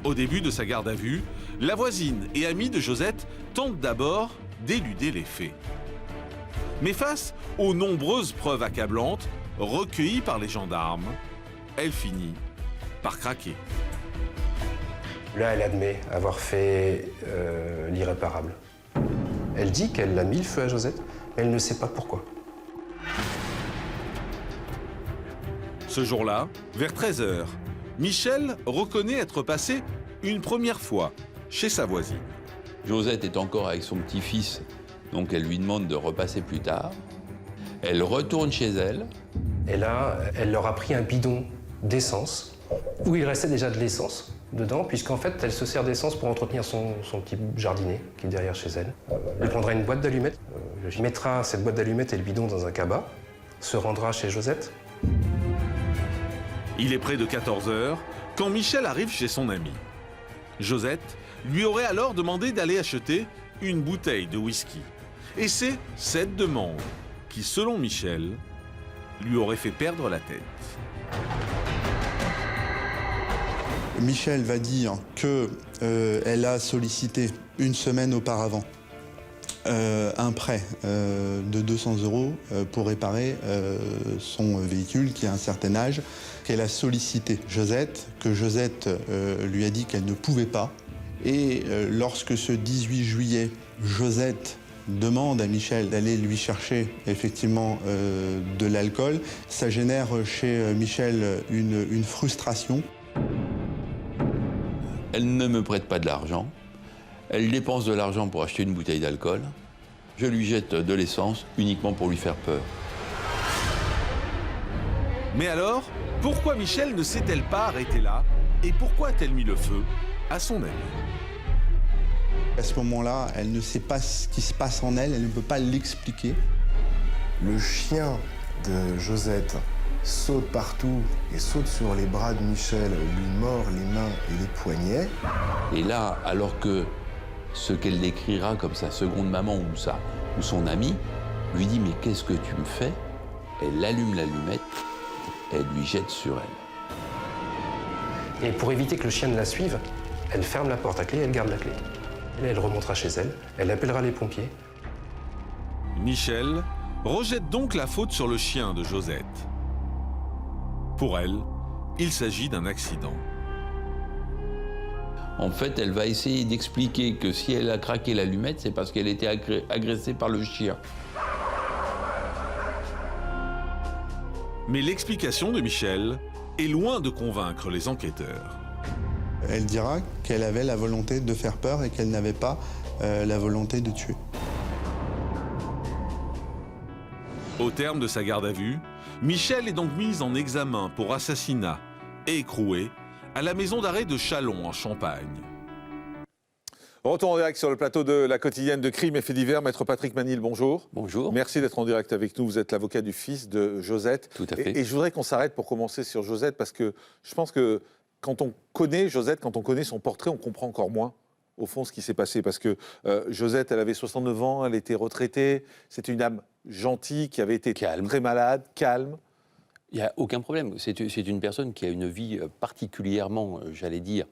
Au début de sa garde à vue, la voisine et amie de Josette tentent d'abord d'éluder les faits. Mais face aux nombreuses preuves accablantes recueillies par les gendarmes, elle finit par craquer. Là, elle admet avoir fait l'irréparable. Elle dit qu'elle a mis le feu à Josette, mais elle ne sait pas pourquoi. Ce jour-là, vers 13h, Michel reconnaît être passé une première fois chez sa voisine. Josette est encore avec son petit-fils, donc elle lui demande de repasser plus tard. Elle retourne chez elle. Et là, elle leur a pris un bidon d'essence, où il restait déjà de l'essence dedans, puisqu'en fait, elle se sert d'essence pour entretenir son petit jardinet qui est derrière chez elle. Elle prendra une boîte d'allumettes, mettra cette boîte d'allumettes et le bidon dans un cabas, se rendra chez Josette. Il est près de 14h quand Michel arrive chez son ami. Josette lui aurait alors demandé d'aller acheter une bouteille de whisky. Et c'est cette demande qui, selon Michel, lui aurait fait perdre la tête. Michel va dire qu'elle a sollicité une semaine auparavant un prêt de 200 € pour réparer son véhicule qui a un certain âge, qu'elle a sollicité Josette, que Josette lui a dit qu'elle ne pouvait pas. Et lorsque ce 18 juillet, Josette demande à Michel d'aller lui chercher effectivement de l'alcool, ça génère chez Michel une frustration. Elle ne me prête pas de l'argent. Elle dépense de l'argent pour acheter une bouteille d'alcool. Je lui jette de l'essence uniquement pour lui faire peur. Mais alors, pourquoi Michel ne s'est-elle pas arrêtée là? Et pourquoi a-t-elle mis le feu à son ami? À ce moment-là, elle ne sait pas ce qui se passe en elle, elle ne peut pas l'expliquer. Le chien de Josette saute partout et saute sur les bras de Michel, lui mord les mains et les poignets. Et là, alors que ce qu'elle décrira comme sa seconde maman ou son ami, lui dit « Mais qu'est-ce que tu me fais ?» Elle allume l'allumette, elle lui jette sur elle. Et pour éviter que le chien ne la suive, elle ferme la porte à clé et elle garde la clé. Et là, elle remontera chez elle, elle appellera les pompiers. Michel rejette donc la faute sur le chien de Josette. Pour elle, il s'agit d'un accident. En fait, elle va essayer d'expliquer que si elle a craqué l'allumette, c'est parce qu'elle était agressée par le chien. Mais l'explication de Michel est loin de convaincre les enquêteurs. Elle dira qu'elle avait la volonté de faire peur et qu'elle n'avait pas la volonté de tuer. Au terme de sa garde à vue, Michel est donc mise en examen pour assassinat et écrouée à la maison d'arrêt de Châlons en Champagne. Retour en direct sur le plateau de la quotidienne de Crime et Faits divers. Maître Patrick Manil, bonjour. Bonjour. Merci d'être en direct avec nous. Vous êtes l'avocat du fils de Josette. Tout à fait. Et je voudrais qu'on s'arrête pour commencer sur Josette parce que je pense que quand on connaît Josette, quand on connaît son portrait, on comprend encore moins au fond ce qui s'est passé. Parce que Josette, elle avait 69 ans, elle était retraitée. C'était une âme gentille qui avait été très malade, calme. Il n'y a aucun problème. C'est une personne qui a une vie particulièrement, j'allais dire,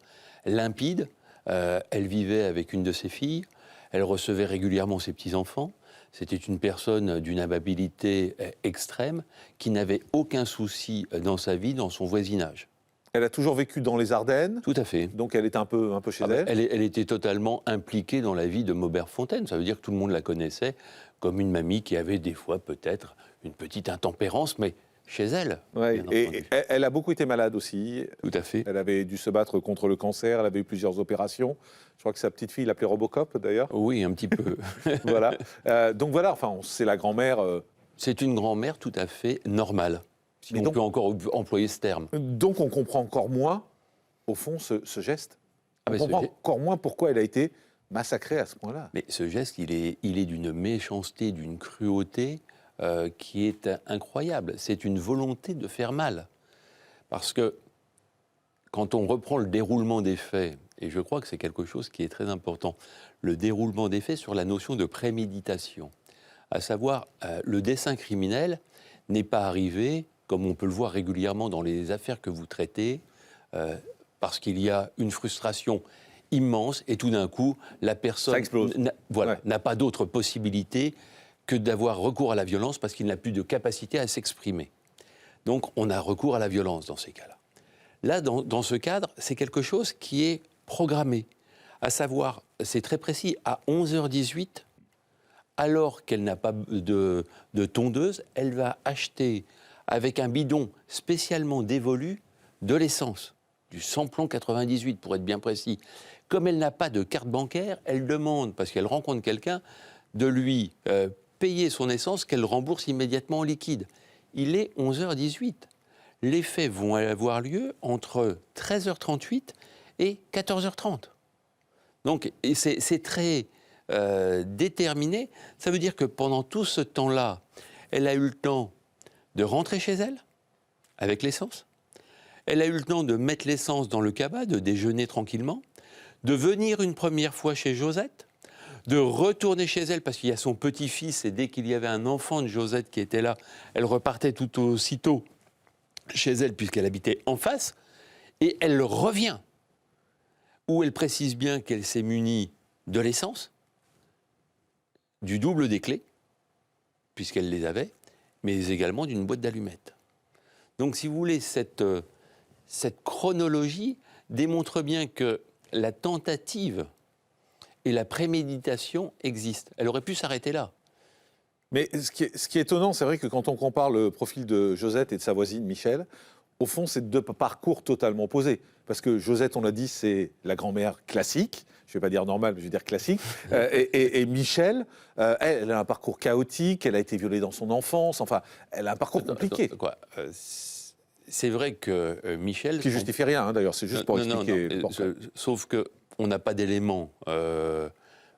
limpide. Elle vivait avec une de ses filles. Elle recevait régulièrement ses petits-enfants. C'était une personne d'une amabilité extrême qui n'avait aucun souci dans sa vie, dans son voisinage. Elle a toujours vécu dans les Ardennes. Tout à fait. Donc elle était un peu chez elle. Elle était totalement impliquée dans la vie de Maubert-Fontaine. Ça veut dire que tout le monde la connaissait comme une mamie qui avait des fois peut-être une petite intempérance, mais chez elle. Ouais, et elle a beaucoup été malade aussi. Tout à fait. Elle avait dû se battre contre le cancer, elle avait eu plusieurs opérations. Je crois que sa petite fille l'appelait Robocop d'ailleurs. Oui, un petit peu. Voilà. Donc voilà, enfin, c'est la grand-mère. C'est une grand-mère tout à fait normale. Si on peut encore employer ce terme. Donc on comprend encore moins, au fond, ce geste. On comprend encore moins pourquoi elle a été massacrée à ce point-là. Mais ce geste, il est d'une méchanceté, d'une cruauté qui est incroyable. C'est une volonté de faire mal. Parce que quand on reprend le déroulement des faits, et je crois que c'est quelque chose qui est très important, le déroulement des faits sur la notion de préméditation, à savoir le dessein criminel n'est pas arrivé, comme on peut le voir régulièrement dans les affaires que vous traitez, parce qu'il y a une frustration immense et tout d'un coup, la personne n'a pas d'autre possibilité que d'avoir recours à la violence parce qu'il n'a plus de capacité à s'exprimer. Donc on a recours à la violence dans ces cas-là. Là, dans ce cadre, c'est quelque chose qui est programmée. À savoir, c'est très précis, à 11h18, alors qu'elle n'a pas de tondeuse, elle va acheter avec un bidon spécialement dévolu de l'essence, du samplon 98 pour être bien précis. Comme elle n'a pas de carte bancaire, elle demande, parce qu'elle rencontre quelqu'un, de lui payer son essence qu'elle rembourse immédiatement en liquide. Il est 11h18. Les faits vont avoir lieu entre 13h38 et 14h30. Donc c'est très déterminé. Ça veut dire que pendant tout ce temps-là, elle a eu le temps de rentrer chez elle avec l'essence. Elle a eu le temps de mettre l'essence dans le cabas, de déjeuner tranquillement, de venir une première fois chez Josette, de retourner chez elle parce qu'il y a son petit-fils et dès qu'il y avait un enfant de Josette qui était là, elle repartait tout aussitôt chez elle puisqu'elle habitait en face et elle revient où elle précise bien qu'elle s'est munie de l'essence, du double des clés puisqu'elle les avait, mais également d'une boîte d'allumettes. Donc si vous voulez, cette chronologie démontre bien que la tentative et la préméditation existent. Elle aurait pu s'arrêter là. Mais ce qui est étonnant, c'est vrai que quand on compare le profil de Josette et de sa voisine Michel, au fond, c'est deux parcours totalement opposés. Parce que Josette, on l'a dit, c'est la grand-mère classique, je ne vais pas dire normale, mais je vais dire classique. Et Michel, elle a un parcours chaotique, elle a été violée dans son enfance, enfin, elle a un parcours compliqué. C'est vrai que Michel... Qui ne justifie rien, hein, d'ailleurs, c'est juste pour expliquer. Sauf qu'on n'a pas d'éléments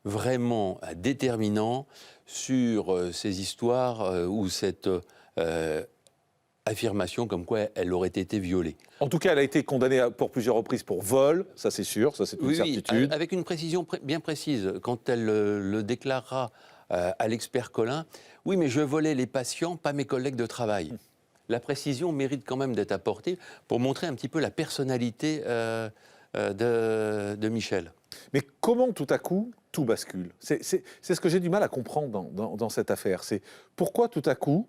vraiment déterminants sur ces histoires ou cette affirmation comme quoi elle aurait été violée. En tout cas, elle a été condamnée pour plusieurs reprises pour vol, ça c'est sûr, ça c'est une certitude. Avec une précision bien précise, quand elle le déclarera à l'expert Collin, oui mais je volais les patients, pas mes collègues de travail. La précision mérite quand même d'être apportée pour montrer un petit peu la personnalité de Michel. Mais comment tout à coup tout bascule? C'est ce que j'ai du mal à comprendre dans cette affaire. C'est pourquoi tout à coup,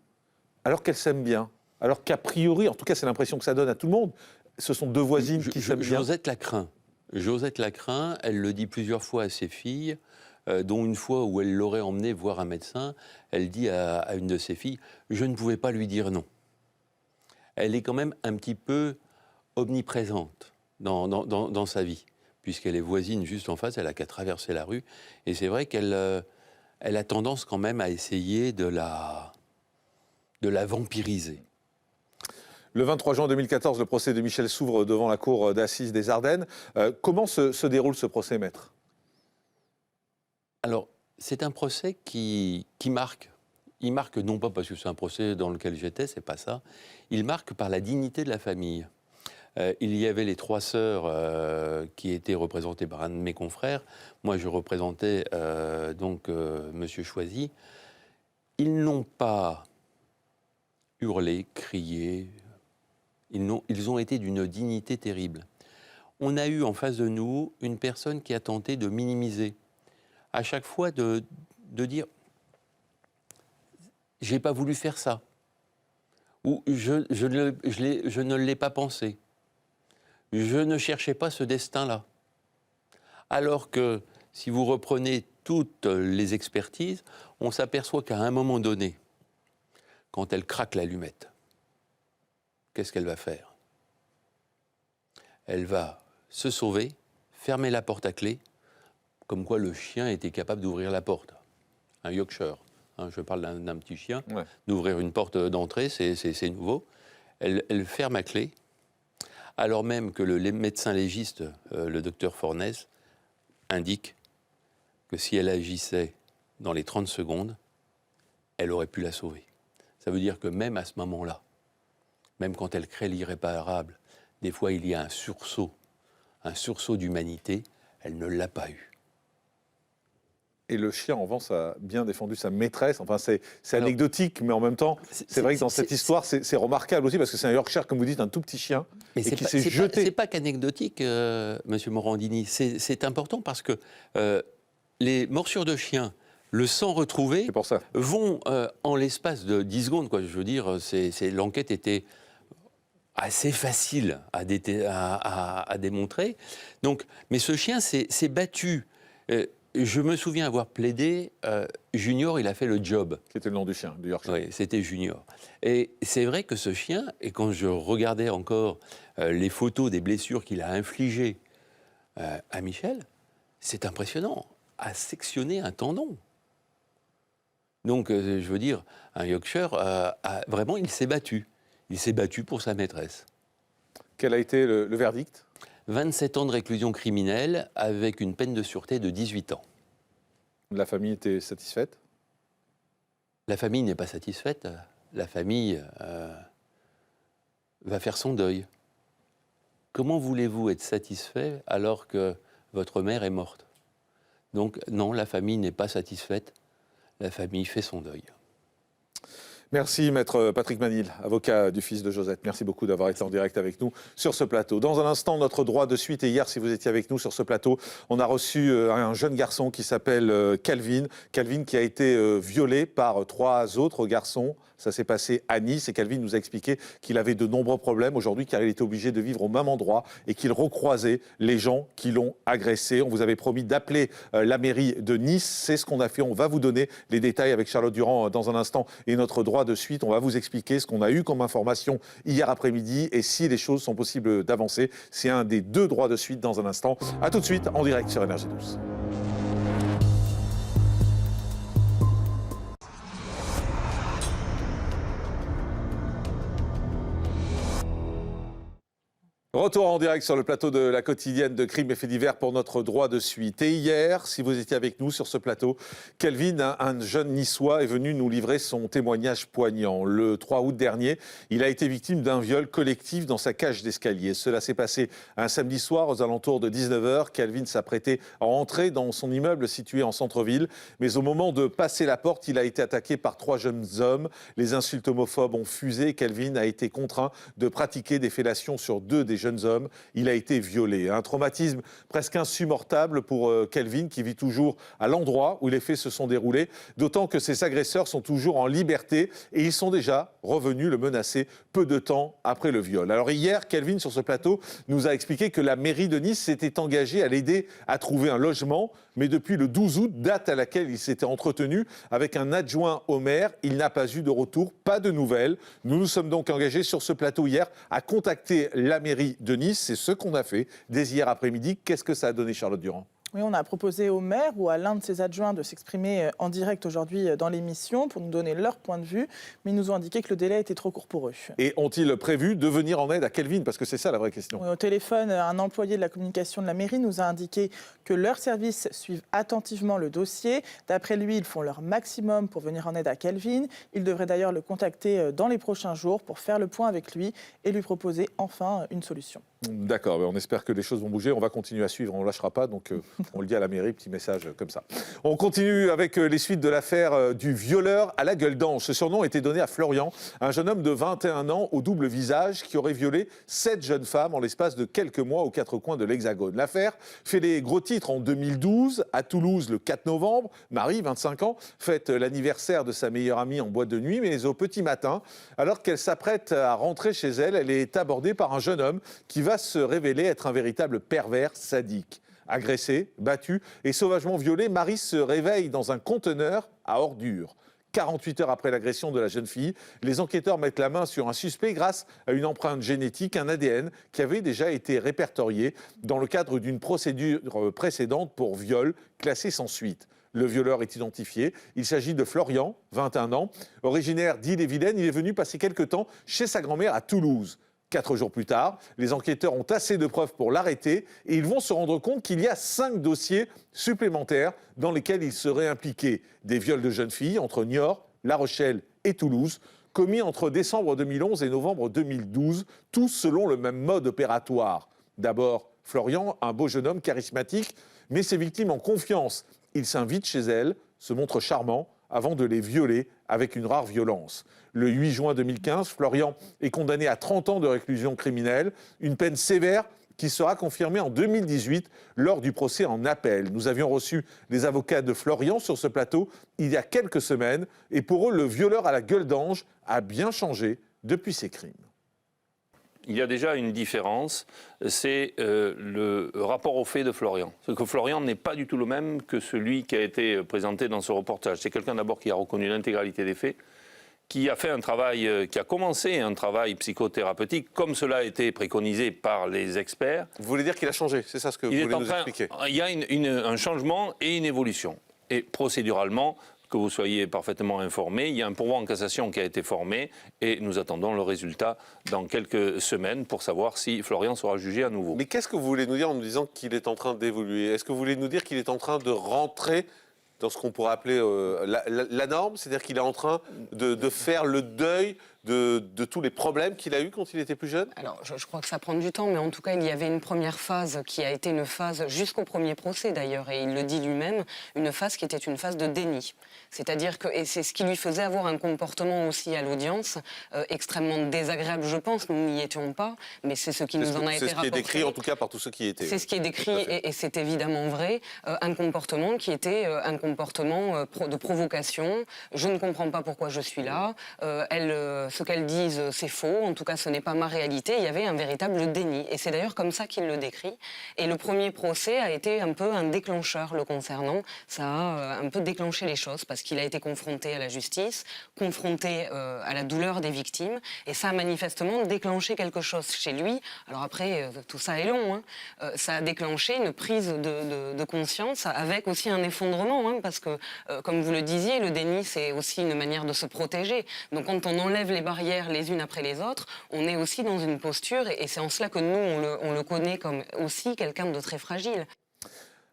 alors qu'elles s'aiment bien, alors qu'a priori, en tout cas c'est l'impression que ça donne à tout le monde, ce sont deux voisines qui s'aiment bien. Josette la craint. Josette la craint, elle le dit plusieurs fois à ses filles, dont une fois où elle l'aurait emmenée voir un médecin, elle dit à une de ses filles « Je ne pouvais pas lui dire non ». Elle est quand même un petit peu omniprésente dans sa vie, puisqu'elle est voisine juste en face, elle n'a qu'à traverser la rue. Et c'est vrai qu'elle a tendance quand même à essayer de la vampiriser. Le 23 juin 2014, le procès de Michel s'ouvre devant la cour d'assises des Ardennes. Comment se déroule ce procès, maître? Alors, c'est un procès qui marque. Il marque non pas parce que c'est un procès dans lequel j'étais, c'est pas ça. Il marque par la dignité de la famille. Il y avait les trois sœurs qui étaient représentées par un de mes confrères. Moi, je représentais Monsieur Choisy. Ils n'ont pas hurlé, crié. Ils ont été d'une dignité terrible. On a eu en face de nous une personne qui a tenté de minimiser. À chaque fois de dire « j'ai pas voulu faire ça » ou « je ne l'ai pas pensé ». Je ne cherchais pas ce destin-là. Alors que, si vous reprenez toutes les expertises, on s'aperçoit qu'à un moment donné, quand elle craque l'allumette, qu'est-ce qu'elle va faire? Elle va se sauver, fermer la porte à clé, comme quoi le chien était capable d'ouvrir la porte. Un Yorkshire, hein, je parle d'un petit chien, d'ouvrir une porte d'entrée, c'est nouveau. Elle ferme à clé, alors même que le médecin légiste, le docteur Fornès, indique que si elle agissait dans les 30 secondes, elle aurait pu la sauver. Ça veut dire que même à ce moment-là, même quand elle crée l'irréparable, des fois il y a un sursaut d'humanité, elle ne l'a pas eu. Et le chien, en revanche, a bien défendu sa maîtresse. Enfin, c'est anecdotique, mais en même temps, c'est vrai que dans cette histoire, c'est remarquable aussi, parce que c'est un Yorkshire, comme vous dites, un tout petit chien, mais et qui s'est jeté. C'est pas qu'anecdotique, Monsieur Morandini. C'est important parce que les morsures de chien, le sang retrouvé, vont en l'espace de 10 secondes, quoi. Je veux dire, l'enquête était assez facile à démontrer. Donc, mais ce chien s'est battu. Je me souviens avoir plaidé, Junior, il a fait le job. C'était le nom du chien, du Yorkshire. Oui, c'était Junior. Et c'est vrai que ce chien, et quand je regardais encore les photos des blessures qu'il a infligées à Michel, c'est impressionnant, a sectionné un tendon. Donc, je veux dire, un Yorkshire, vraiment, il s'est battu. Il s'est battu pour sa maîtresse. Quel a été le verdict ? 27 ans de réclusion criminelle avec une peine de sûreté de 18 ans. La famille était satisfaite ? La famille n'est pas satisfaite. La famille va faire son deuil. Comment voulez-vous être satisfait alors que votre mère est morte ? Donc non, la famille n'est pas satisfaite. La famille fait son deuil. Merci, maître Patrick Manil, avocat du fils de Josette. Merci beaucoup d'avoir été en direct avec nous sur ce plateau. Dans un instant, notre droit de suite. Et hier, si vous étiez avec nous sur ce plateau, on a reçu un jeune garçon qui s'appelle Calvin. Calvin qui a été violé par 3 autres garçons. Ça s'est passé à Nice et Calvin nous a expliqué qu'il avait de nombreux problèmes aujourd'hui car il était obligé de vivre au même endroit et qu'il recroisait les gens qui l'ont agressé. On vous avait promis d'appeler la mairie de Nice. C'est ce qu'on a fait. On va vous donner les détails avec Charlotte Durand dans un instant et notre droit de suite. On va vous expliquer ce qu'on a eu comme information hier après-midi et si les choses sont possibles d'avancer. C'est un des 2 droits de suite dans un instant. A tout de suite en direct sur Énergie 12. Retour en direct sur le plateau de la quotidienne de Crime et Faits divers pour notre droit de suite. Et hier, si vous étiez avec nous sur ce plateau, Calvin, un jeune niçois, est venu nous livrer son témoignage poignant. Le 3 août dernier, il a été victime d'un viol collectif dans sa cage d'escalier. Cela s'est passé un samedi soir aux alentours de 19h. Calvin s'apprêtait à entrer dans son immeuble situé en centre-ville. Mais au moment de passer la porte, il a été attaqué par 3 jeunes hommes. Les insultes homophobes ont fusé. Calvin a été contraint de pratiquer des fellations sur 2 des jeunes hommes. Il a été violé. Un traumatisme presque insupportable pour Calvin qui vit toujours à l'endroit où les faits se sont déroulés, d'autant que ses agresseurs sont toujours en liberté et ils sont déjà revenus le menacer peu de temps après le viol. Alors hier, Calvin sur ce plateau nous a expliqué que la mairie de Nice s'était engagée à l'aider à trouver un logement, mais depuis le 12 août, date à laquelle il s'était entretenu avec un adjoint au maire, il n'a pas eu de retour, pas de nouvelles. Nous nous sommes donc engagés sur ce plateau hier à contacter la mairie de Nice. C'est ce qu'on a fait dès hier après-midi. Qu'est-ce que ça a donné, Charlotte Durand ? Oui, on a proposé au maire ou à l'un de ses adjoints de s'exprimer en direct aujourd'hui dans l'émission pour nous donner leur point de vue, mais ils nous ont indiqué que le délai était trop court pour eux. Et ont-ils prévu de venir en aide à Calvin ? Parce que c'est ça la vraie question. Oui, au téléphone, un employé de la communication de la mairie nous a indiqué que leurs services suivent attentivement le dossier. D'après lui, ils font leur maximum pour venir en aide à Calvin. Ils devraient d'ailleurs le contacter dans les prochains jours pour faire le point avec lui et lui proposer enfin une solution. D'accord, on espère que les choses vont bouger. On va continuer à suivre, on ne lâchera pas. Donc on le dit à la mairie, petit message comme ça. On continue avec les suites de l'affaire du violeur à la gueule d'ange. Ce surnom a été donné à Florian, un jeune homme de 21 ans au double visage qui aurait violé 7 jeunes femmes en l'espace de quelques mois aux 4 coins de l'Hexagone. L'affaire fait les gros titres en 2012. À Toulouse, le 4 novembre, Marie, 25 ans, fête l'anniversaire de sa meilleure amie en boîte de nuit, mais au petit matin, alors qu'elle s'apprête à rentrer chez elle, elle est abordée par un jeune homme qui va se révéler être un véritable pervers sadique. Agressée, battue et sauvagement violée, Marie se réveille dans un conteneur à ordures. 48 heures après l'agression de la jeune fille, les enquêteurs mettent la main sur un suspect grâce à une empreinte génétique, un ADN, qui avait déjà été répertorié dans le cadre d'une procédure précédente pour viol classé sans suite. Le violeur est identifié. Il s'agit de Florian, 21 ans, originaire d'Ille-et-Vilaine. Il est venu passer quelques temps chez sa grand-mère à Toulouse. 4 jours plus tard, les enquêteurs ont assez de preuves pour l'arrêter et ils vont se rendre compte qu'il y a 5 dossiers supplémentaires dans lesquels il serait impliqué. Des viols de jeunes filles entre Niort, La Rochelle et Toulouse, commis entre décembre 2011 et novembre 2012, tous selon le même mode opératoire. D'abord, Florian, un beau jeune homme charismatique, met ses victimes en confiance. Il s'invite chez elles, se montre charmant, avant de les violer avec une rare violence. Le 8 juin 2015, Florian est condamné à 30 ans de réclusion criminelle, une peine sévère qui sera confirmée en 2018 lors du procès en appel. Nous avions reçu les avocats de Florian sur ce plateau il y a quelques semaines et pour eux, le violeur à la gueule d'ange a bien changé depuis ses crimes. il y a déjà une différence, c'est le rapport aux faits de Florian. Parce que Florian n'est pas du tout le même que celui qui a été présenté dans ce reportage. C'est quelqu'un d'abord qui a reconnu l'intégralité des faits, qui a fait un travail, qui a commencé un travail psychothérapeutique, comme cela a été préconisé par les experts. Vous voulez dire qu'il a changé, c'est ça ce que vous voulez nous expliquer? Il y a un changement et une évolution. Et procéduralement, que vous soyez parfaitement informés, il y a un pourvoi en cassation qui a été formé et nous attendons le résultat dans quelques semaines pour savoir si Florian sera jugé à nouveau. Mais qu'est-ce que vous voulez nous dire en nous disant qu'il est en train d'évoluer? Est-ce que vous voulez nous dire qu'il est en train de rentrer dans ce qu'on pourrait appeler la norme? C'est-à-dire qu'il est en train de faire le deuil de tous les problèmes qu'il a eus quand il était plus jeune? Alors, je crois que ça prend du temps, mais en tout cas, il y avait une première phase qui a été une phase, jusqu'au premier procès d'ailleurs, et il le dit lui-même, une phase qui était une phase de déni. C'est-à-dire que, et c'est ce qui lui faisait avoir un comportement aussi à l'audience extrêmement désagréable, je pense, nous n'y étions pas, mais c'est ce qui nous en a été rapporté. C'est ce qui est décrit en tout cas par tous ceux qui y étaient. C'est ce qui est décrit, et c'est évidemment vrai, un comportement qui était un comportement de provocation. Je ne comprends pas pourquoi je suis là. Ce qu'elles disent, c'est faux. En tout cas, ce n'est pas ma réalité. Il y avait un véritable déni. Et c'est d'ailleurs comme ça qu'il le décrit. Et le premier procès a été un peu un déclencheur le concernant. Ça a un peu déclenché les choses parce qu'il a été confronté à la justice, confronté à la douleur des victimes. Et ça a manifestement déclenché quelque chose chez lui. Alors après, tout ça est long. Hein. Ça a déclenché une prise de conscience avec aussi un effondrement. Hein, parce que, comme vous le disiez, le déni, c'est aussi une manière de se protéger. Donc quand on enlève les barrières les unes après les autres, on est aussi dans une posture, et c'est en cela que nous, on le connaît comme aussi quelqu'un de très fragile.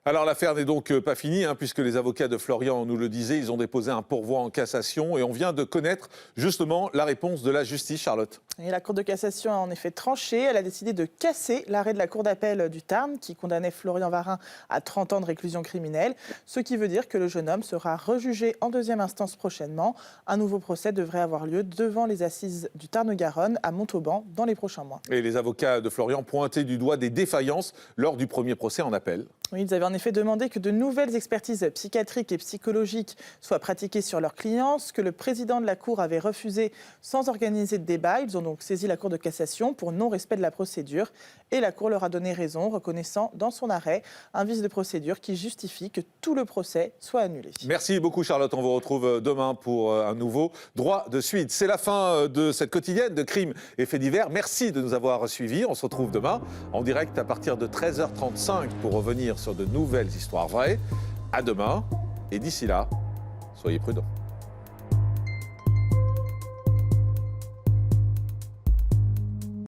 Alors l'affaire n'est donc pas finie, puisque les avocats de Florian nous le disaient, ils ont déposé un pourvoi en cassation et on vient de connaître justement la réponse de la justice, Charlotte. Et la Cour de cassation a en effet tranché, elle a décidé de casser l'arrêt de la Cour d'appel du Tarn qui condamnait Florian Varin à 30 ans de réclusion criminelle, ce qui veut dire que le jeune homme sera rejugé en deuxième instance prochainement. Un nouveau procès devrait avoir lieu devant les assises du Tarn-et-Garonne à Montauban dans les prochains mois. Et les avocats de Florian pointaient du doigt des défaillances lors du premier procès en appel. Oui, ils avaient en effet demandé que de nouvelles expertises psychiatriques et psychologiques soient pratiquées sur leurs clients, ce que le président de la Cour avait refusé sans organiser de débat. Ils ont donc saisi la Cour de cassation pour non-respect de la procédure et la Cour leur a donné raison, reconnaissant dans son arrêt un vice de procédure qui justifie que tout le procès soit annulé. Merci beaucoup Charlotte, on vous retrouve demain pour un nouveau droit de suite. C'est la fin de cette quotidienne de crimes et faits divers. Merci de nous avoir suivis, on se retrouve demain en direct à partir de 13h35 pour revenir sur de nouvelles histoires vraies. À demain et d'ici là, soyez prudents.